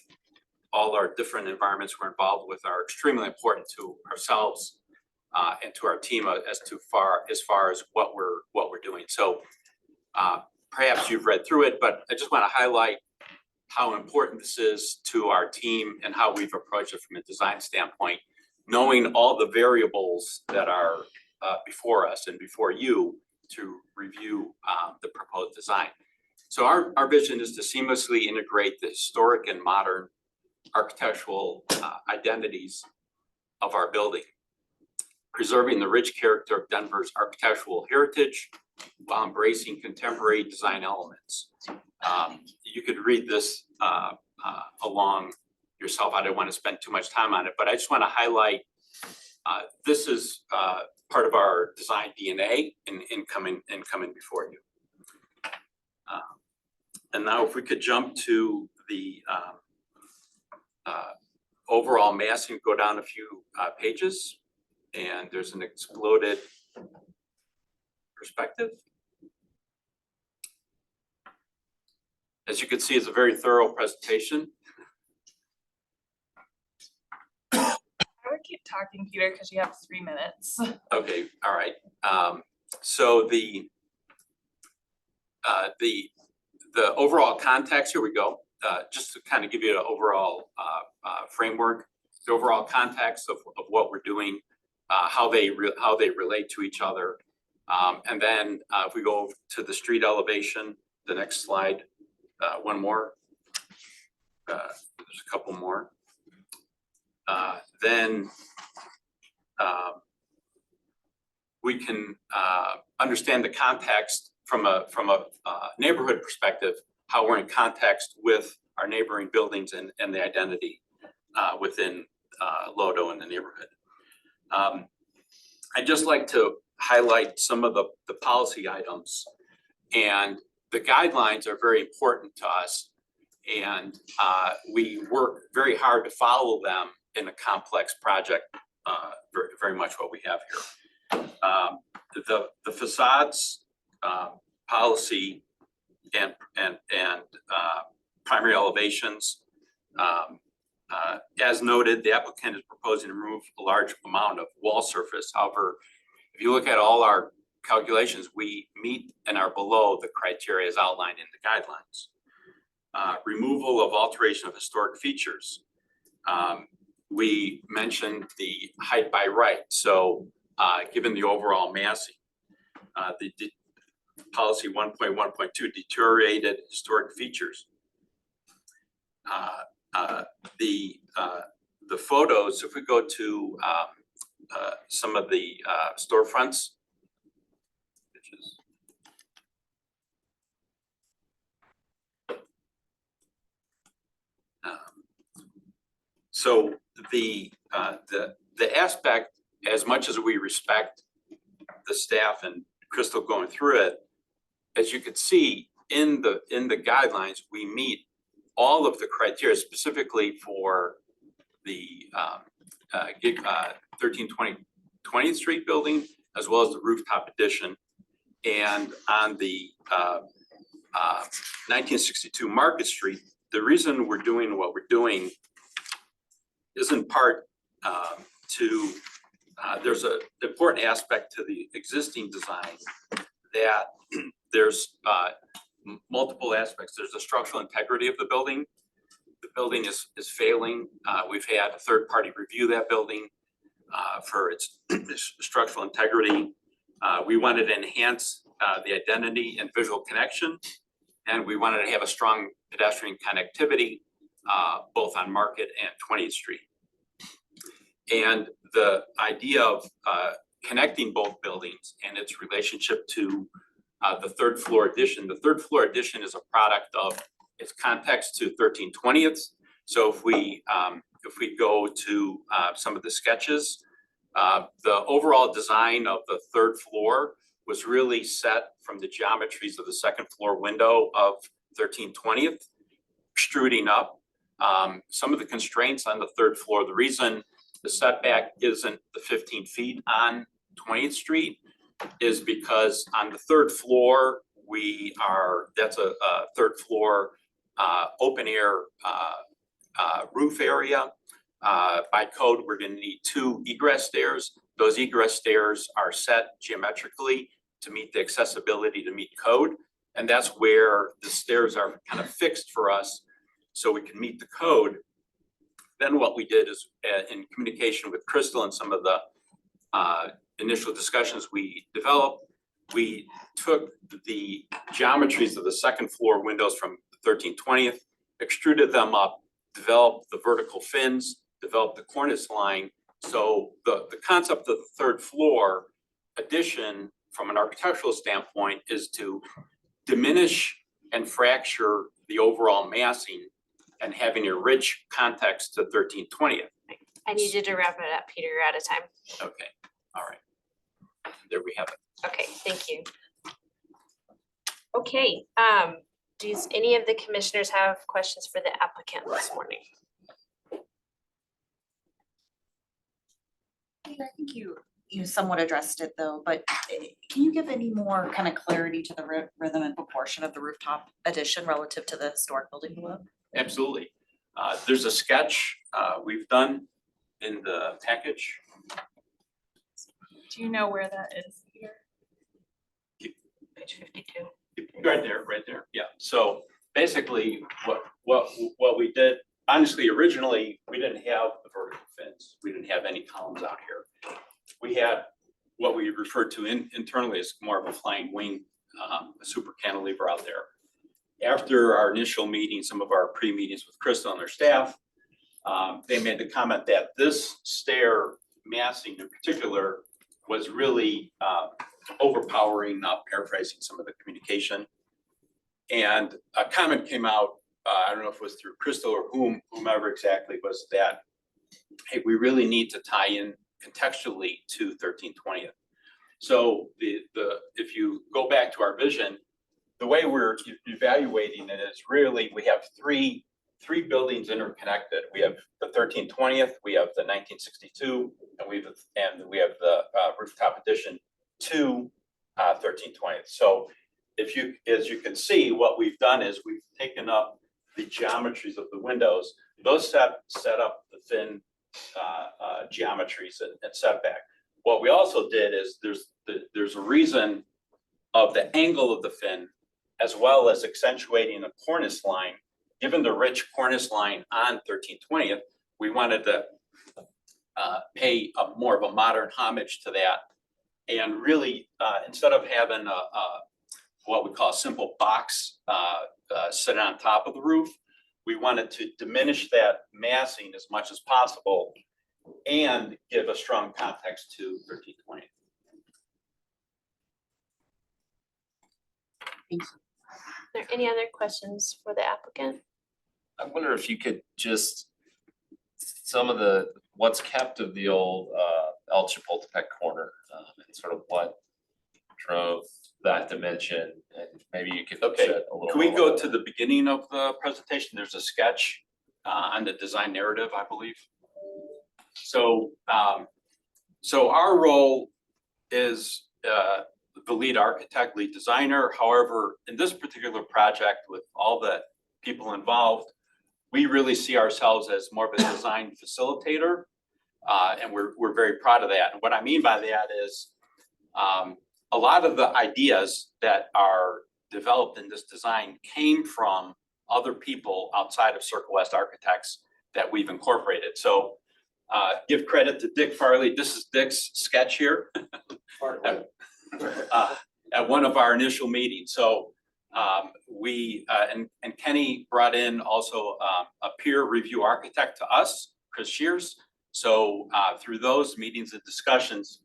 all our different environments we're involved with, are extremely important to ourselves and to our team as far as what we're doing. So perhaps you've read through it, but I just want to highlight how important this is to our team and how we've approached it from a design standpoint, knowing all the variables that are before us and before you to review the proposed design. So our vision is to seamlessly integrate the historic and modern architectural identities of our building, preserving the rich character of Denver's architectural heritage while embracing contemporary design elements. You could read this along yourself. I don't want to spend too much time on it, but I just want to highlight this is part of our design DNA in coming before you. And now if we could jump to the overall massing, go down a few pages, and there's an exploded perspective. As you can see, it's a very thorough presentation. I would keep talking, Peter, because you have 3 minutes. Okay, all right. So the overall context, here we go. Just to kind of give you an overall framework, the overall context of what we're doing, how they relate to each other. And then if we go to the street elevation, the next slide, one more. There's a couple more. Then we can understand the context from a neighborhood perspective, how we're in context with our neighboring buildings and the identity within Lodo and the neighborhood. I'd just like to highlight some of the policy items, and the guidelines are very important to us, and we work very hard to follow them in a complex project, very much what we have here. The facades policy and primary elevations, as noted, the applicant is proposing to remove a large amount of wall surface. However, if you look at all our calculations, we meet and are below the criteria as outlined in the guidelines. Removal of alteration of historic features. We mentioned the height by right. So given the overall massing, the policy 1.1.2 deteriorated historic features. The photos, if we go to some of the storefronts, which is so the aspect, as much as we respect the staff and Crystal going through it, as you could see in the guidelines, we meet all of the criteria specifically for the 1320 20th Street building, as well as the rooftop addition. And on the 1962 Market Street, the reason we're doing what we're doing is in part to there's an important aspect to the existing design that there's multiple aspects. There's the structural integrity of the building. The building is failing. We've had a third party review that building for its structural integrity. We wanted to enhance the identity and visual connection, and we wanted to have a strong pedestrian connectivity both on Market and 20th Street. And the idea of connecting both buildings and its relationship to the third floor addition. The third floor addition is a product of its context to 1320th. So if we go to some of the sketches, the overall design of the third floor was really set from the geometries of the second floor window of 1320th, extruding up. Some of the constraints on the third floor, the reason the setback isn't the 15 feet on 20th Street is because on the third floor, that's a third floor open air roof area. By code, we're gonna need 2 egress stairs. Those egress stairs are set geometrically to meet the accessibility to meet code. And that's where the stairs are kind of fixed for us so we can meet the code. Then what we did is, in communication with Crystal and some of the initial discussions we developed, we took the geometries of the second floor windows from 13/20, extruded them up, developed the vertical fins, developed the cornice line. So the concept of the third floor addition from an architectural standpoint is to diminish and fracture the overall massing and having a rich context to 13/20. I need you to wrap it up, Peter, you're out of time. Okay, all right. There we have it. Okay, thank you. Okay, does any of the commissioners have questions for the applicant this morning? Peter, I think you somewhat addressed it though, but can you give any more kind of clarity to the rhythm and proportion of the rooftop addition relative to the historic building below? Absolutely. There's a sketch we've done in the package. Do you know where that is here? Page 52. Right there, yeah. So basically, what we did, honestly, originally, we didn't have the vertical fins. We didn't have any columns out here. We had what we referred to internally as more of a flying wing, a super cantilever out there. After our initial meeting, some of our pre-meetings with Crystal and their staff, they made the comment that this stair massing in particular was really overpowering, paraphrasing some of the communication. And a comment came out, I don't know if it was through Crystal or whomever exactly, was that, hey, we really need to tie in contextually to 13/20. So if you go back to our vision, the way we're evaluating it is really, we have three buildings interconnected. We have the 13/20, we have the 1962, and we have the rooftop addition to 13/20. So as you can see, what we've done is we've taken up the geometries of the windows. Those set up the thin geometries and setback. What we also did is there's a reason of the angle of the fin, as well as accentuating the cornice line. Given the rich cornice line on 13/20, we wanted to pay more of a modern homage to that. And really, instead of having what we call a simple box sit on top of the roof, we wanted to diminish that massing as much as possible and give a strong context to 13/20. Are there any other questions for the applicant? I wonder if you could just, some of what's kept of the old El Chapultepec corner, and sort of what drove that dimension, and maybe you could Okay. shed a little. Can we more go light to on the beginning of the presentation? There's a sketch on the design narrative, I believe. So our role is the lead architect, lead designer. However, in this particular project, with all the people involved, we really see ourselves as more of a design facilitator, and we're very proud of that. And what I mean by that is a lot of the ideas that are developed in this design came from other people outside of Circle West Architects that we've incorporated. So give credit to Dick Farley. This is Dick's sketch here at one of our initial meetings. So and Kenny brought in also a peer review architect to us, Chris Shears. So through those meetings and discussions,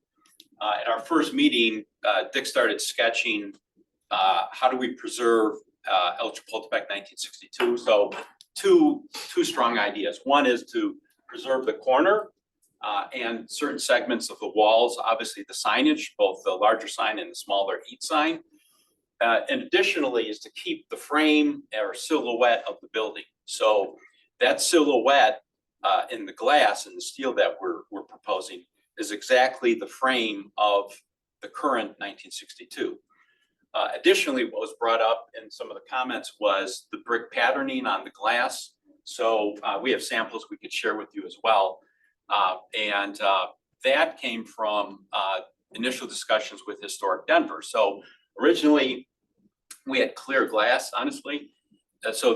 at our first meeting, Dick started sketching how do we preserve El Chapultepec 1962. So two strong ideas. One is to preserve the corner and certain segments of the walls, obviously the signage, both the larger sign and the smaller eat sign. And additionally is to keep the frame or silhouette of the building. So that silhouette in the glass and the steel that we're proposing is exactly the frame of the current 1962. Additionally, what was brought up in some of the comments was the brick patterning on the glass. So we have samples we could share with you as well. And that came from initial discussions with Historic Denver. So originally, we had clear glass, honestly. So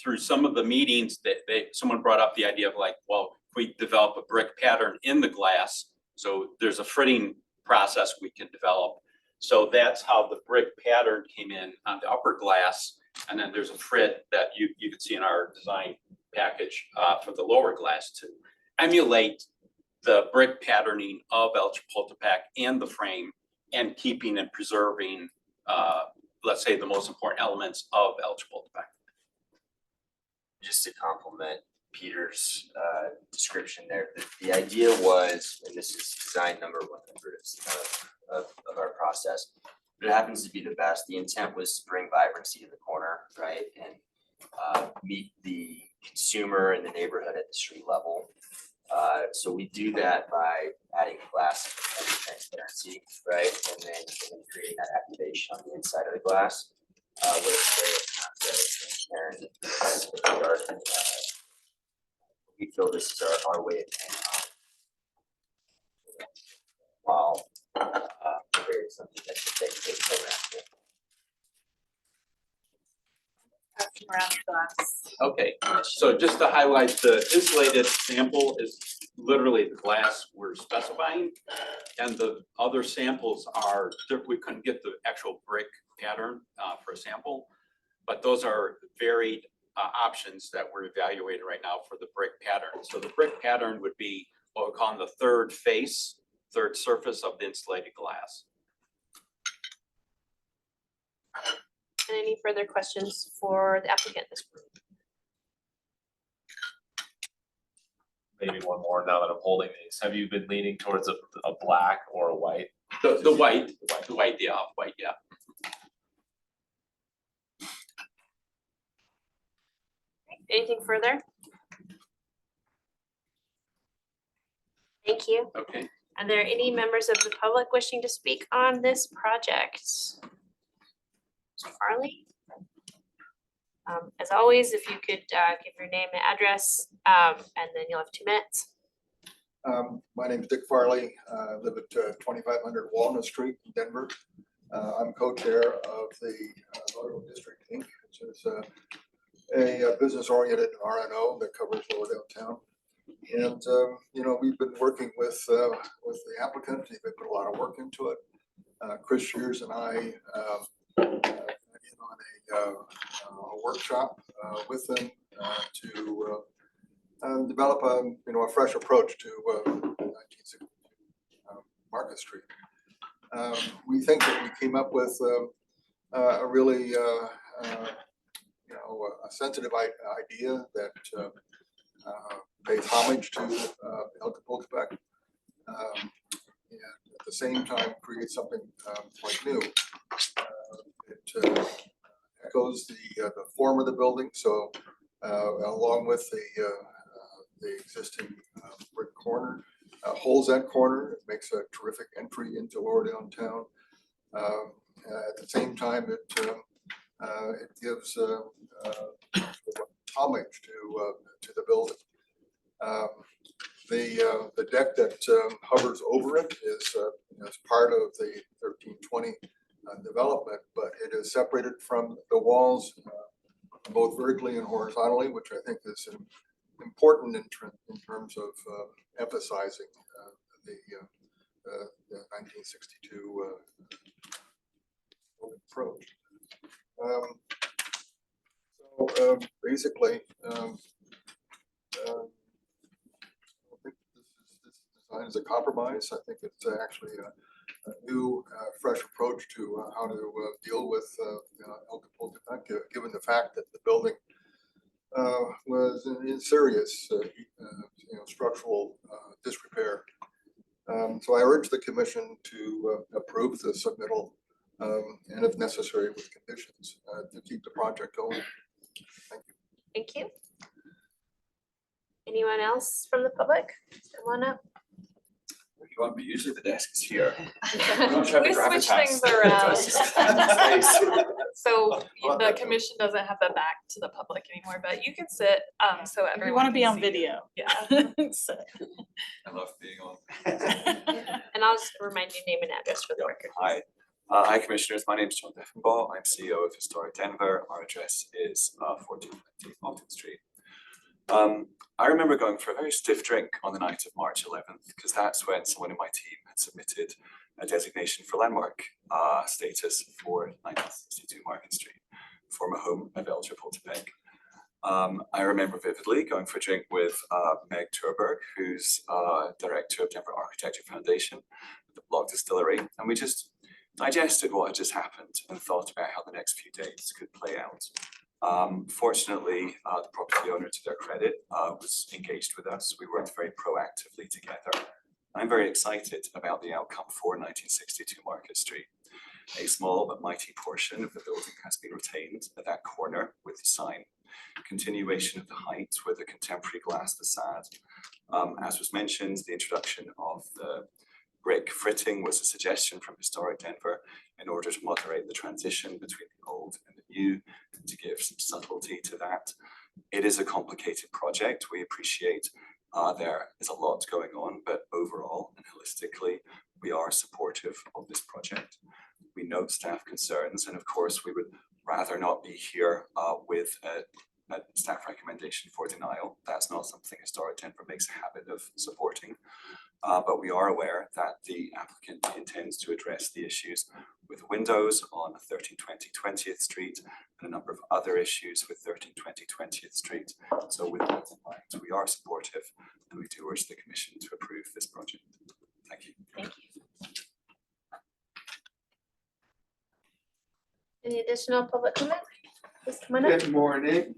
through some of the meetings that someone brought up the idea of like, well, if we develop a brick pattern in the glass, so there's a fritting process we can develop. So that's how the brick pattern came in on the upper glass. And then there's a frit that you can see in our design package for the lower glass to emulate the brick patterning of El Chapultepec and the frame, and keeping and preserving, let's say, the most important elements of El Chapultepec. Just to complement Peter's description there, the idea was, and this is design number 100 of our process, but it happens to be the best. The intent was to bring vibrancy to the corner, right, and meet the consumer and the neighborhood at the street level. So we do that by adding glass and transparency, right, and then creating that activation on the inside of the glass. We feel this is our way of paying off. While creating something that should take program. Passing around the glass. Okay, so just to highlight, the insulated sample is literally the glass we're specifying. And the other samples are, we couldn't get the actual brick pattern for a sample. But those are varied options that we're evaluating right now for the brick pattern. So the brick pattern would be what we call the third surface of the insulated glass. And any further questions for the applicant this morning? Maybe one more now that I'm holding these. Have you been leaning towards a black or a white? The white, yeah, white, yeah. Anything further? Thank you. Okay. Are there any members of the public wishing to speak on this project? Mr. Farley? As always, if you could give your name and address, and then you'll have 2 minutes. My name is Dick Farley. I live at 2500 Walnut Street in Denver. I'm co-chair of the Lauderdale District Inc., which is a business-oriented RNO that covers Lower Downtown. And you know, we've been working with the applicant. They put a lot of work into it. Chris Shears and I on a workshop with them to develop a fresh approach to 1962 Market Street. We think that we came up with a really a sensitive idea that pays homage to El Chapultepec, and at the same time creates something quite new. It echoes the form of the building, so along with the existing brick corner, holds that corner. It makes a terrific entry into Lower Downtown. At the same time, it gives homage to the building. The deck that hovers over it is part of the 1320 development, but it is separated from the walls both vertically and horizontally, which I think is important in terms of emphasizing the 1962 approach. So basically, I think this design is a compromise. I think it's actually a new, fresh approach to how to deal with El Chapultepec, given the fact that the building was in serious, structural disrepair. So I urge the commission to approve the submittal, and if necessary, with conditions to keep the project going. Thank you. Thank you. Anyone else from the public? Come on up. You want me? Usually the desk is here. We switch things around. So the commission doesn't have the back to the public anymore, but you can sit, so everyone. We want to be can on see video. you. Yeah. So, I love being on. And I'll just remind you name and address for the record. Hi, Hi Commissioners, my name is John Deffenbaugh. I'm CEO of Historic Denver. Our address is 1420 Alton Street. I remember going for a very stiff drink on the night of March 11th, because that's when someone in my team had submitted a designation for landmark status for 1962 Market Street, former home of El Chapultepec. I remember vividly going for a drink with Meg Turberg, who's director of Denver Architecture Foundation, the Block Distillery, and we just digested what had just happened and thought about how the next few days could play out. Fortunately, the property owner, to their credit, was engaged with us. We worked very proactively together. I'm very excited about the outcome for 1962 Market Street. A small but mighty portion of the building has been retained at that corner with the sign. Continuation of the height with a contemporary glass facade. As was mentioned, the introduction of the brick fritting was a suggestion from Historic Denver in order to moderate the transition between the old and the new, and to give some subtlety to that. It is a complicated project. We appreciate there is a lot going on, but overall and holistically, we are supportive of this project. We note staff concerns, and of course, we would rather not be here with a staff recommendation for denial. That's not something Historic Denver makes a habit of supporting. But we are aware that the applicant intends to address the issues with windows on 1320 20th Street and a number of other issues with 1320 20th Street. So with that in mind, we are supportive and we do urge the Commission to approve this project. Thank you. Thank you. Any additional public comment? Please come on up. Good morning.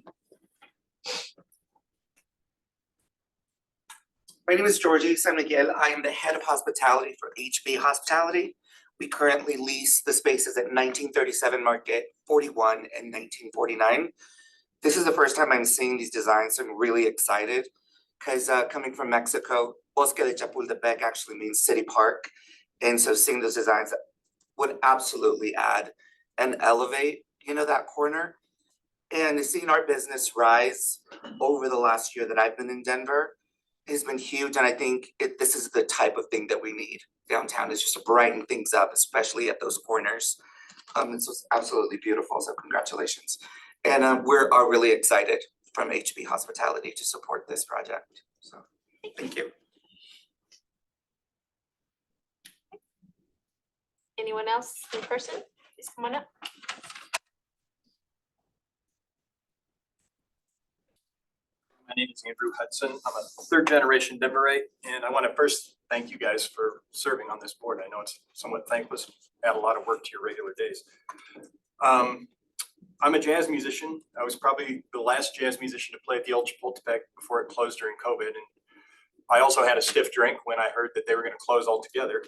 My name is Georgie San Miguel. I am the head of hospitality for HB Hospitality. We currently lease the spaces at 1937 Market, 41, and 1949. This is the first time I'm seeing these designs, so I'm really excited because coming from Mexico, Bosque de Chapultepec actually means city park. And so seeing those designs would absolutely add and elevate, that corner. And seeing our business rise over the last year that I've been in Denver has been huge, and I think this is the type of thing that we need downtown, is just to brighten things up, especially at those corners. It's absolutely beautiful, so congratulations. And we are really excited from HB Hospitality to support this project, so thank you. Anyone else in person? Please come on up. My name is Andrew Hudson. I'm a third generation Denverite, and I want to first thank you guys for serving on this board. I know it's somewhat thankless, add a lot of work to your regular days. I'm a jazz musician. I was probably the last jazz musician to play at the El Chapultepec before it closed during COVID. And I also had a stiff drink when I heard that they were going to close altogether.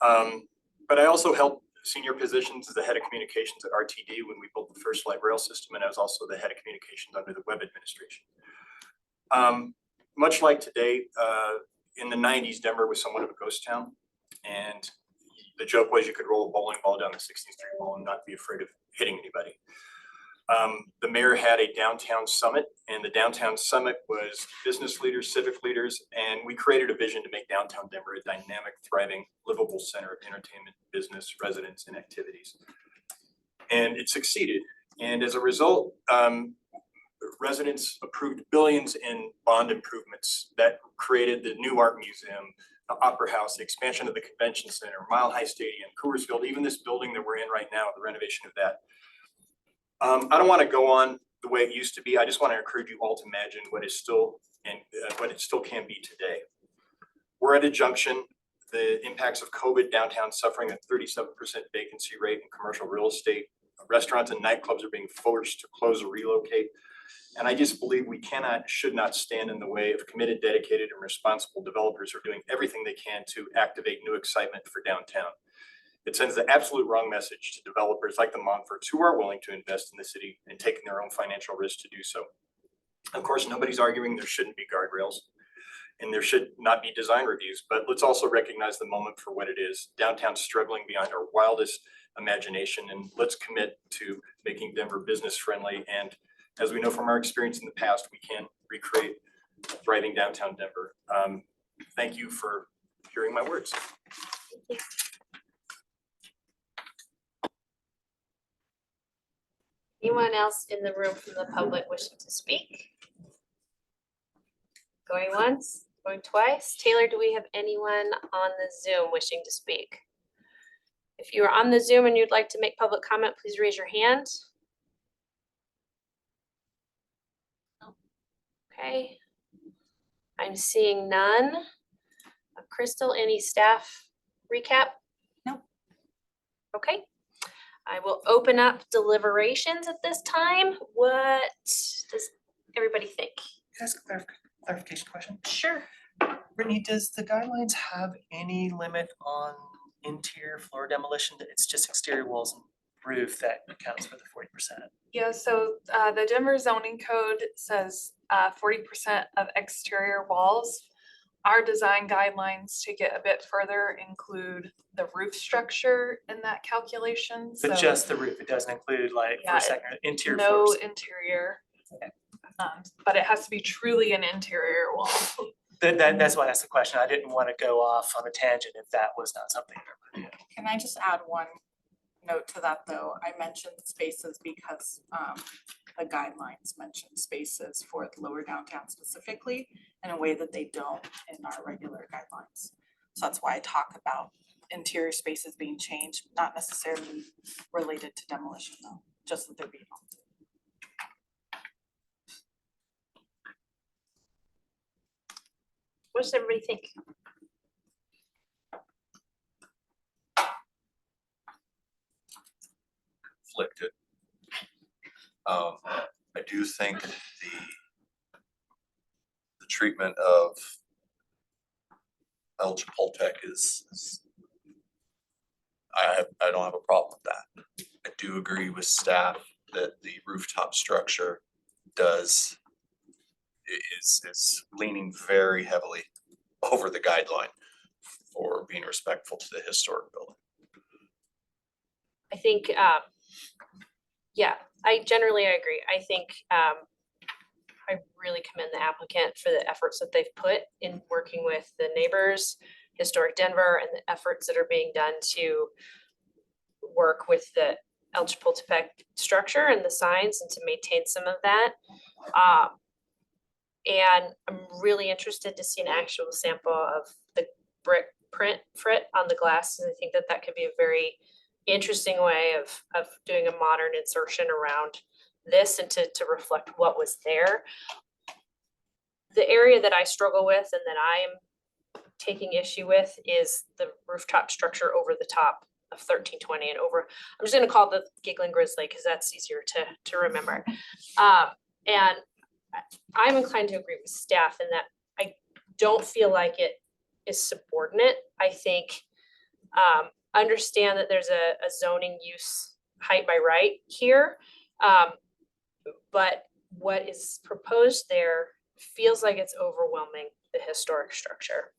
But I also held senior positions as the head of communications at RTD when we built the first light rail system, and I was also the head of communications under the web administration. Much like today, in the 90s, Denver was somewhat of a ghost town, and the joke was you could roll a bowling ball down the 16th Street Mall and not be afraid of hitting anybody. The mayor had a downtown summit, and the downtown summit was business leaders, civic leaders, and we created a vision to make downtown Denver a dynamic, thriving, livable center of entertainment, business, residents, and activities. And it succeeded. And as a result, residents approved billions in bond improvements that created the new art museum, the Opera House, the expansion of the convention center, Mile High Stadium, Coors Field, even this building that we're in right now, the renovation of that. I don't want to go on the way it used to be. I just want to encourage you all to imagine what is still and what it still can be today. We're at a junction. The impacts of COVID, downtown suffering a 37% vacancy rate in commercial real estate. Restaurants and nightclubs are being forced to close or relocate. And I just believe we should not stand in the way of committed, dedicated, and responsible developers who are doing everything they can to activate new excitement for downtown. It sends the absolute wrong message to developers like the Montforts who are willing to invest in the city and taking their own financial risk to do so. Of course, nobody's arguing there shouldn't be guardrails and there should not be design reviews, but let's also recognize the moment for what it is. Downtown's struggling beyond our wildest imagination, and let's commit to making Denver business friendly. And as we know from our experience in the past, we can recreate thriving downtown Denver. Thank you for hearing my words. Thank you. Anyone else in the room from the public wishing to speak? Going once, going twice. Taylor, do we have anyone on the Zoom wishing to speak? If you are on the Zoom and you'd like to make public comment, please raise your hand. Okay. I'm seeing none. Crystal, any staff recap? No. Okay. I will open up deliberations at this time. What does everybody think? Can I ask a clarification question? Sure. Brittany, does the guidelines have any limit on interior floor demolition? That it's just exterior walls and roof that accounts for the 40%? Yeah, so the Denver zoning code says 40% of exterior walls. Our design guidelines to get a bit further include the roof structure in that calculation, so. But just the roof, it doesn't include like Yeah, first, second, interior No floors. interior. But it has to be truly an interior wall. That's why I asked the question. I didn't want to go off on a tangent if that was not something. Can I just add one note to that, though? I mentioned spaces because the guidelines mention spaces for the lower downtown specifically in a way that they don't in our regular guidelines. So that's why I talk about interior spaces being changed, not necessarily related to demolition though, just that they're being altered. What does everybody think? Conflicted. I do think the treatment of El Chapultepec is I don't have a problem with that. I do agree with staff that the rooftop structure is leaning very heavily over the guideline for being respectful to the historic building. I think, yeah, I agree. I think I really commend the applicant for the efforts that they've put in working with the neighbors, Historic Denver, and the efforts that are being done to work with the El Chapultepec structure and the signs and to maintain some of that. And I'm really interested to see an actual sample of the brick print on the glass. And I think that that could be a very interesting way of doing a modern insertion around this and to reflect what was there. The area that I struggle with and that I am taking issue with is the rooftop structure over the top of 1320 and over. I'm just gonna call it the Giggling Grizzly because that's easier to remember. And I'm inclined to agree with staff in that I don't feel like it is subordinate. I think understand that there's a zoning use height by right here. But what is proposed there feels like it's overwhelming the historic structure.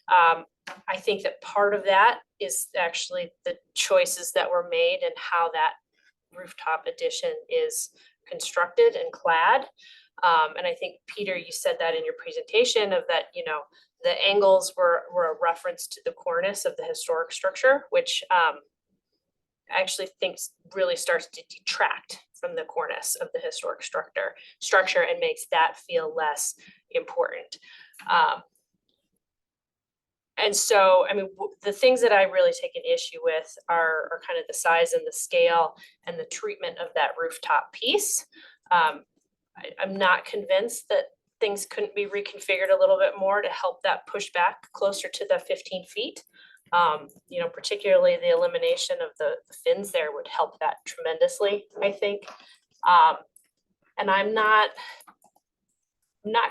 I think that part of that is actually the choices that were made and how that rooftop addition is constructed and clad. And I think, Peter, you said that in your presentation of that, you know, the angles were a reference to the cornice of the historic structure, which I actually think really starts to detract from the cornice of the historic structure and makes that feel less important. And so, I mean, the things that I really take an issue with are kind of the size and the scale and the treatment of that rooftop piece. I'm not convinced that things couldn't be reconfigured a little bit more to help that push back closer to the 15 feet. You know, particularly the elimination of the fins there would help that tremendously, I think. And I'm not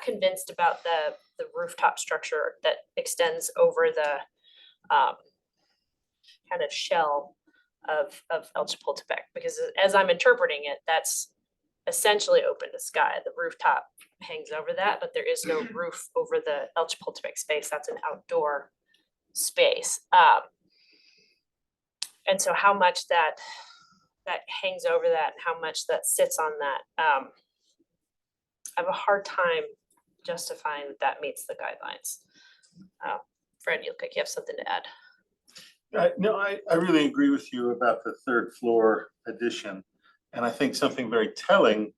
convinced about the rooftop structure that extends over the kind of shell of El Chapultepec, because as I'm interpreting it, that's essentially open to sky. The rooftop hangs over that, but there is no roof over the El Chapultepec space. That's an outdoor space. And so how much that hangs over that and how much that sits on that, I have a hard time justifying that meets the guidelines. Fred, you look like you have something to add. No, I really agree with you about the third floor addition. And I think something very telling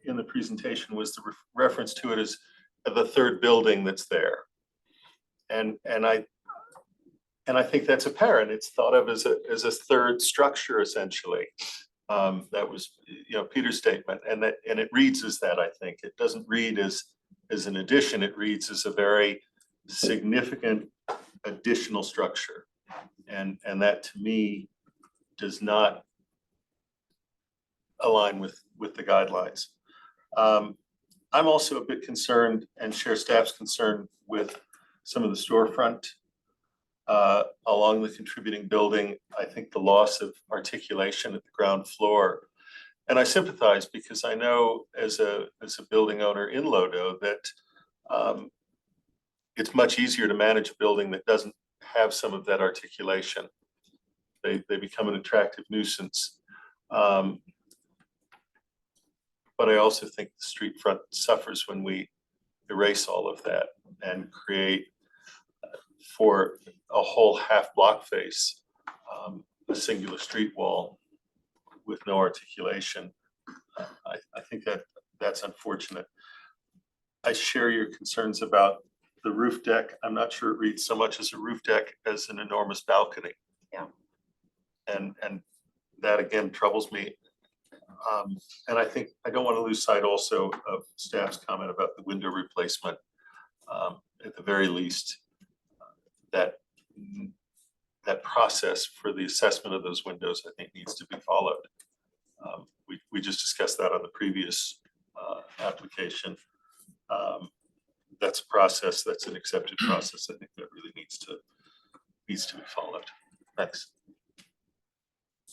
in the presentation was the reference to it as the third building that's there. And I think that's apparent. It's thought of as a third structure essentially. That was, Peter's statement, and it reads as that. I think it doesn't read as an addition. It reads as a very significant additional structure, and that to me does not align with the guidelines. I'm also a bit concerned and share staff's concern with some of the storefront along the contributing building. I think the loss of articulation at the ground floor. And I sympathize because I know as a building owner in Lodo that it's much easier to manage a building that doesn't have some of that articulation. They become an attractive nuisance. But I also think the street front suffers when we erase all of that and create for a whole half block face, a singular street wall with no articulation. I think that's unfortunate. I share your concerns about the roof deck. I'm not sure it reads so much as a roof deck as an enormous balcony. Yeah. And that again troubles me. And I think I don't want to lose sight also of staff's comment about the window replacement. At the very least, that process for the assessment of those windows, I think, needs to be followed. We just discussed that on the previous application. That's a process, that's an accepted process. I think that really needs to be followed. Thanks.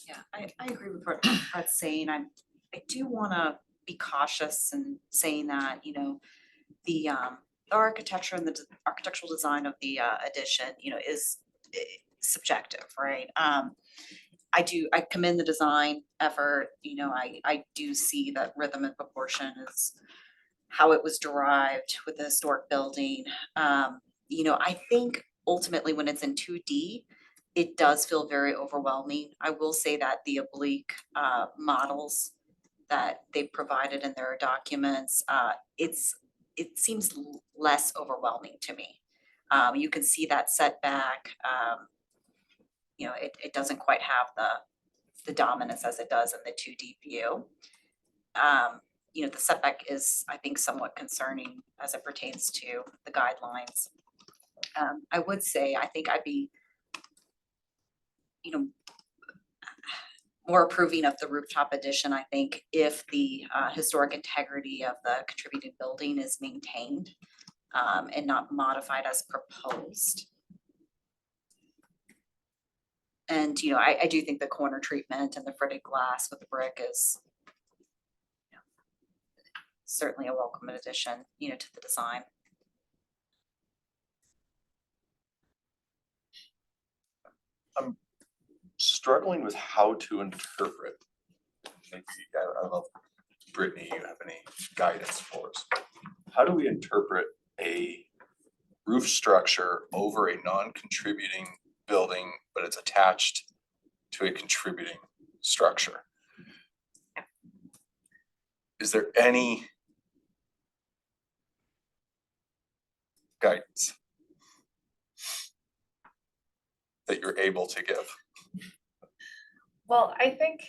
Yeah, I agree with what Brett's saying. I do want to be cautious in saying that, the architecture and the architectural design of the addition, is subjective, right? I commend the design effort. I do see that rhythm and proportion is how it was derived with the historic building. I think ultimately when it's in 2D, it does feel very overwhelming. I will say that the oblique models that they provided in their documents, it seems less overwhelming to me. You can see that setback. It doesn't quite have the dominance as it does in the 2D view. The setback is, I think, somewhat concerning as it pertains to the guidelines. I would say, I think I'd be more approving of the rooftop addition, I think, if the historic integrity of the contributing building is maintained and not modified as proposed. And, I do think the corner treatment and the fritted glass with the brick is certainly a welcome addition, to the design. I'm struggling with how to interpret. Maybe, I don't know if Brittany, you have any guidance for us. How do we interpret a roof structure over a non-contributing building, but it's attached to a contributing structure? Is there any guidance that you're able to give? Well, I think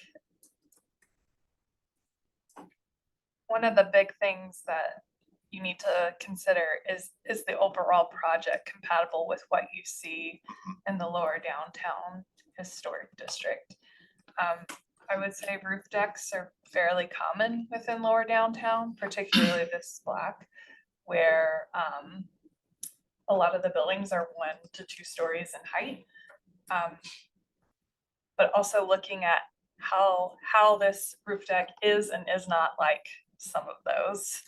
one of the big things that you need to consider is the overall project compatible with what you see in the lower downtown historic district. I would say roof decks are fairly common within lower downtown, particularly this block, where a lot of the buildings are 1 to 2 stories in height. But also looking at how this roof deck is and is not like some of those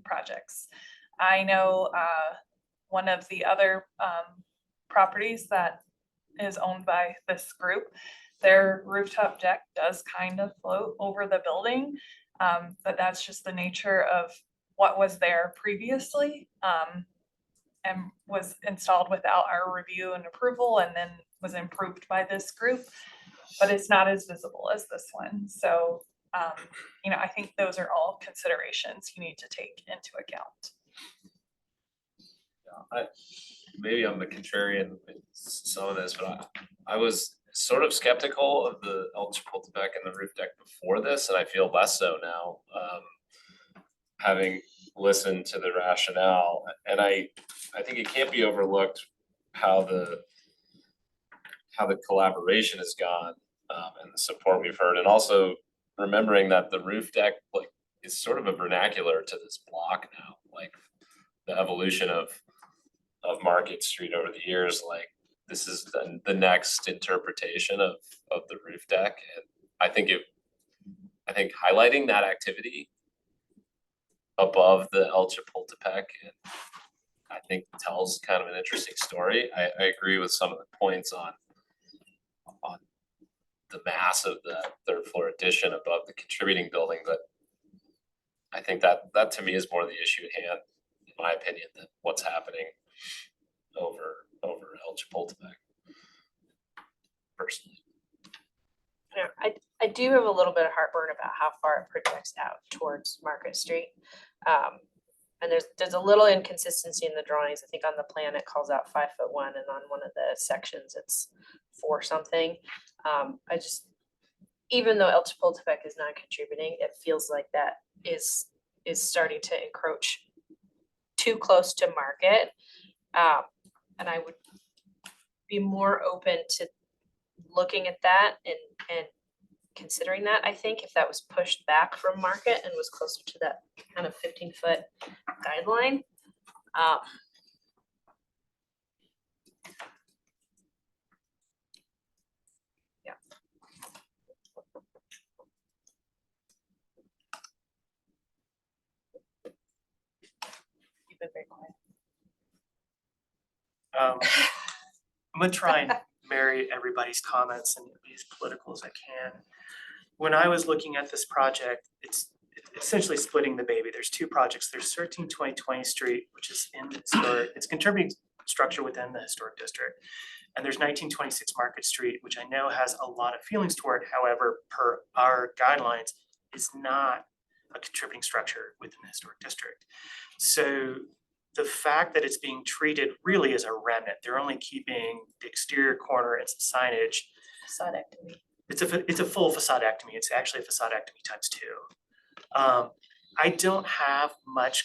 projects. I know one of the other properties that is owned by this group, their rooftop deck does kind of float over the building, but that's just the nature of what was there previously and was installed without our review and approval, and then was improved by this group, but it's not as visible as this one. So You know, I think those are all considerations you need to take into account. Maybe I'm the contrarian in some of this, but I was sort of skeptical of the El Chapultepec and the roof deck before this, and I feel less so now. Having listened to the rationale, and I think it can't be overlooked how the collaboration has gone, and the support we've heard, and also remembering that the roof deck like is sort of a vernacular to this block now, like the evolution of Market Street over the years, like this is the next interpretation of the roof deck. And I think highlighting that activity above the El Chapultepec, and I think tells kind of an interesting story. I agree with some of the points on the mass of the third floor addition above the contributing building, but I think that to me is more the issue at hand, in my opinion, than what's happening over El Chapultepec, personally. Yeah, I do have a little bit of heartburn about how far it projects out towards Market Street. And there's a little inconsistency in the drawings. I think on the plan it calls out 5'1", and on one of the sections it's 4 something. I just, even though El Chapultepec is not contributing, it feels like that is starting to encroach too close to Market. And I would be more open to looking at that and considering that, I think, if that was pushed back from Market and was closer to that kind of 15-foot guideline. Yeah. You've been very quiet. I'm gonna try and marry everybody's comments and be as political as I can. When I was looking at this project, it's essentially splitting the baby. There's 2 projects. There's 1320 20th Street, which is in the historic, it's contributing structure within the historic district. And there's 1926 Market Street, which I know has a lot of feelings toward, however, per our guidelines, is not a contributing structure within the historic district. So the fact that it's being treated really as a remnant, they're only keeping the exterior corner and some signage. Facadectomy. It's a full facadectomy. It's actually a facadectomy times 2. I don't have much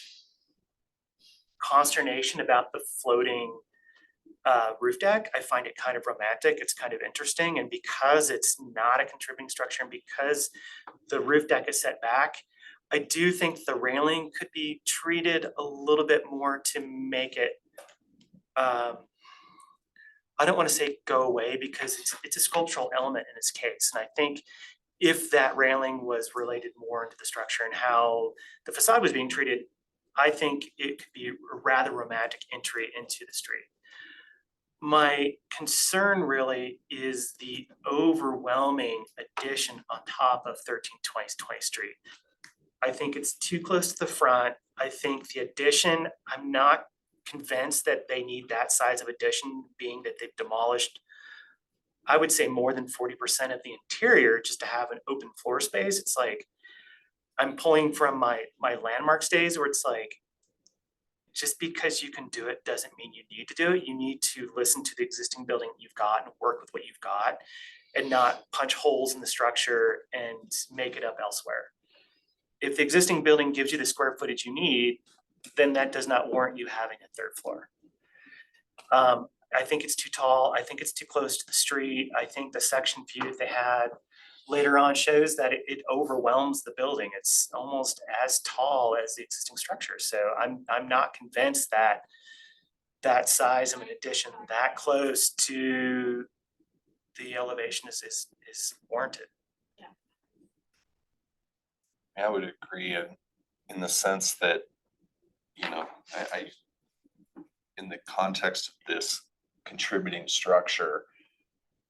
consternation about the floating roof deck. I find it kind of romantic. It's kind of interesting. And because it's not a contributing structure and because the roof deck is set back, I do think the railing could be treated a little bit more to make it, I don't want to say go away because it's a sculptural element in this case. And I think if that railing was related more into the structure and how the facade was being treated, I think it could be a rather romantic entry into the street. My concern really is the overwhelming addition on top of 1320 20th Street. I think it's too close to the front. I think the addition, I'm not convinced that they need that size of addition, being that they've demolished, I would say, more than 40% of the interior just to have an open floor space. It's like, I'm pulling from my Landmarks days where it's like, just because you can do it doesn't mean you need to do it. You need to listen to the existing building you've got and work with what you've got and not punch holes in the structure and make it up elsewhere. If the existing building gives you the square footage you need, then that does not warrant you having a 3rd floor. I think it's too tall. I think it's too close to the street. I think the section view that they had later on shows that it overwhelms the building. It's almost as tall as the existing structure. So I'm not convinced that that size of an addition that close to the elevation is warranted. I would agree in the sense that, you know, I in the context of this contributing structure,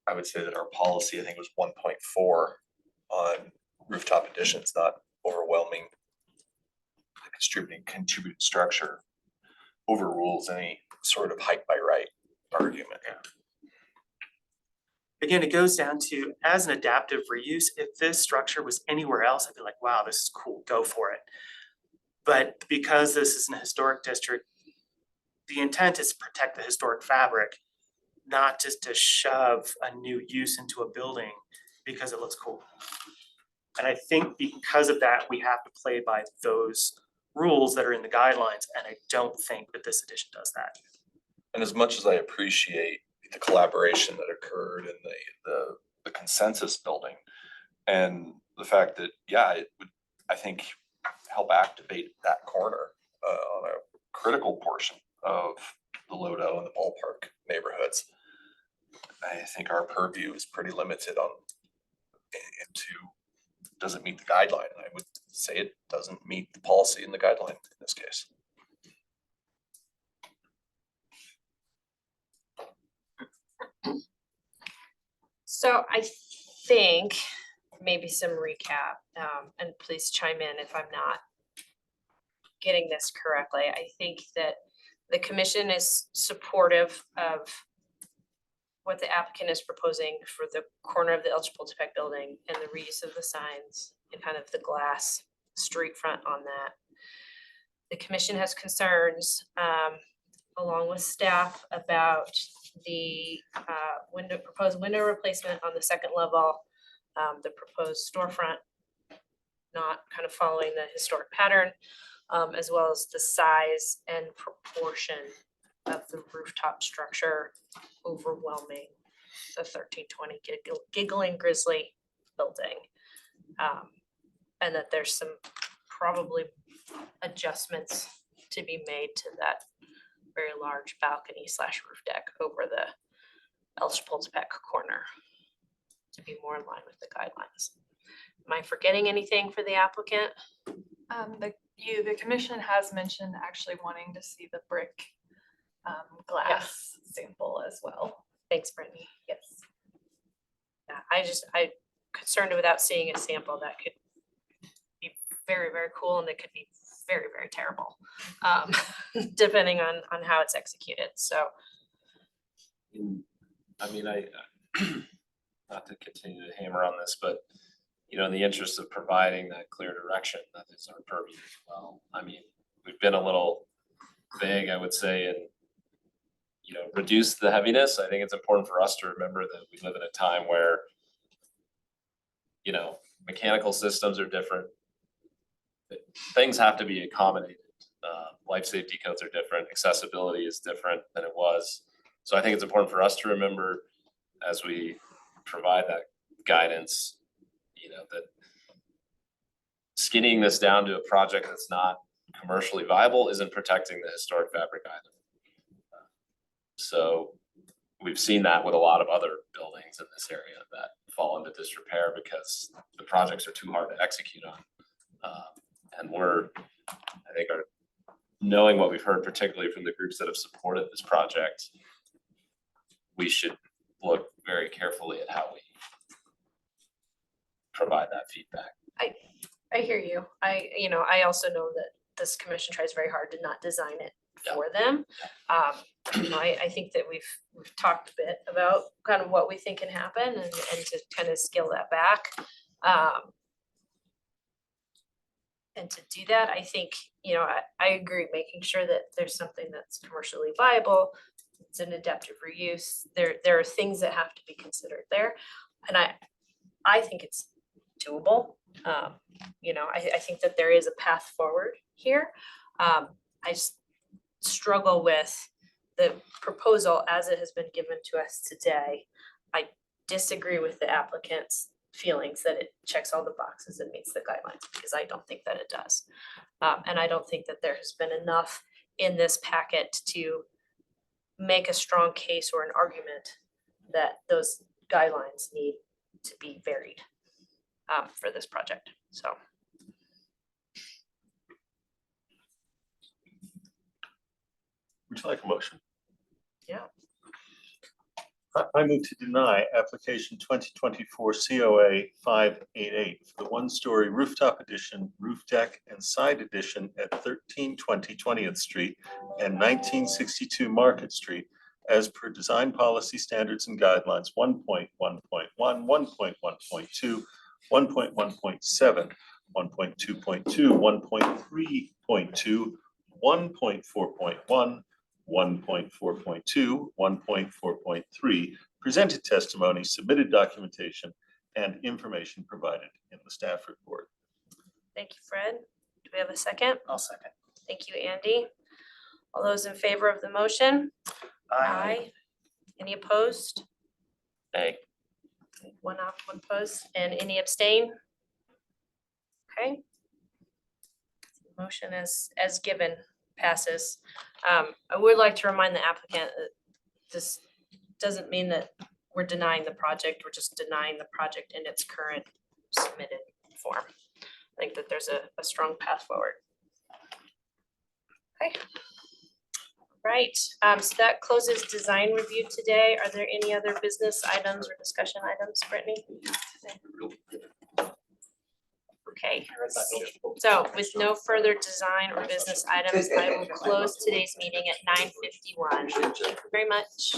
I would say that our policy, I think, was 1.4 on rooftop additions, not overwhelming. Contributing structure overrules any sort of height by right argument. again, it goes down to, as an adaptive reuse, if this structure was anywhere else, I'd be like, wow, this is cool, go for it. But because this is an historic district, the intent is to protect the historic fabric, not just to shove a new use into a building because it looks cool. And I think because of that, we have to play by those rules that are in the guidelines, and I don't think that this edition does that. And as much as I appreciate the collaboration that occurred in the consensus building and the fact that, yeah, it would, I think, help activate that corner on a critical portion of the Lodo and the ballpark neighborhoods. I think our purview is pretty limited on into doesn't meet the guideline. I would say it doesn't meet the policy in the guideline in this case. So I think maybe some recap, and please chime in if I'm not getting this correctly. I think that the commission is supportive of what the applicant is proposing for the corner of the El Chapultepec building and the reuse of the signs and kind of the glass street front on that. The commission has concerns, along with staff, about the proposed window replacement on the second level, the proposed storefront not kind of following the historic pattern, as well as the size and proportion of the rooftop structure overwhelming the 1320 Giggling Grizzly building. And that there's some probably adjustments to be made to that very large balcony / roof deck over the El Chapultepec corner to be more in line with the guidelines. Am I forgetting anything for the applicant? The commission has mentioned actually wanting to see the brick glass sample as well. Thanks, Brittany. Yes. Yeah, I'm concerned without seeing a sample that could be very, very cool, and it could be very, very terrible, depending on how it's executed. So, I mean, I not to continue to hammer on this, but you know, in the interest of providing that clear direction, that is our purview as well. I mean, we've been a little vague, I would say, and you know, reduce the heaviness. I think it's important for us to remember that we live in a time where, you know, mechanical systems are different. Things have to be accommodated. Life safety codes are different. Accessibility is different than it was. So I think it's important for us to remember as we provide that guidance, you know, that skinning this down to a project that's not commercially viable isn't protecting the historic fabric either. So we've seen that with a lot of other buildings in this area that fall into disrepair because the projects are too hard to execute on. And I think, knowing what we've heard, particularly from the groups that have supported this project, we should look very carefully at how we provide that feedback. I hear you. I also know that this commission tries very hard to not design it for them. I think that we've talked a bit about kind of what we think can happen and to kind of scale that back. And to do that, I think, I agree, making sure that there's something that's commercially viable, it's an adaptive reuse. There are things that have to be considered there. And I think it's doable. I think that there is a path forward here. I just struggle with the proposal as it has been given to us today. I disagree with the applicant's feelings that it checks all the boxes and meets the guidelines, because I don't think that it does. And I don't think that there has been enough in this packet to make a strong case or an argument that those guidelines need to be varied for this project, so. Would you like a motion? Yeah. I move to deny application 2024 COA 588 for the one-story rooftop addition, roof deck and side addition at 1320 20th Street and 1962 Market Street as per design policy standards and guidelines 1.1.1, 1.1.2, 1.1.7, 1.2.2, 1.3.2, 1.4.1, 1.4.2, 1.4.3, presented testimony, submitted documentation, and information provided in the staff report. Thank you, Fred. Do we have a second? I'll second. Thank you, Andy. All those in favor of the motion? Any opposed? Nay. One off, one opposed, and any abstain? Okay. Motion as given passes. I would like to remind the applicant that this doesn't mean that we're denying the project, we're just denying the project in its current submitted form. I think that there's a strong path forward. Okay. Right, so that closes design review today. Are there any other business items or discussion items, Brittany? Okay, so with no further design or business items, I will close today's meeting at 9:51. Thank you very much.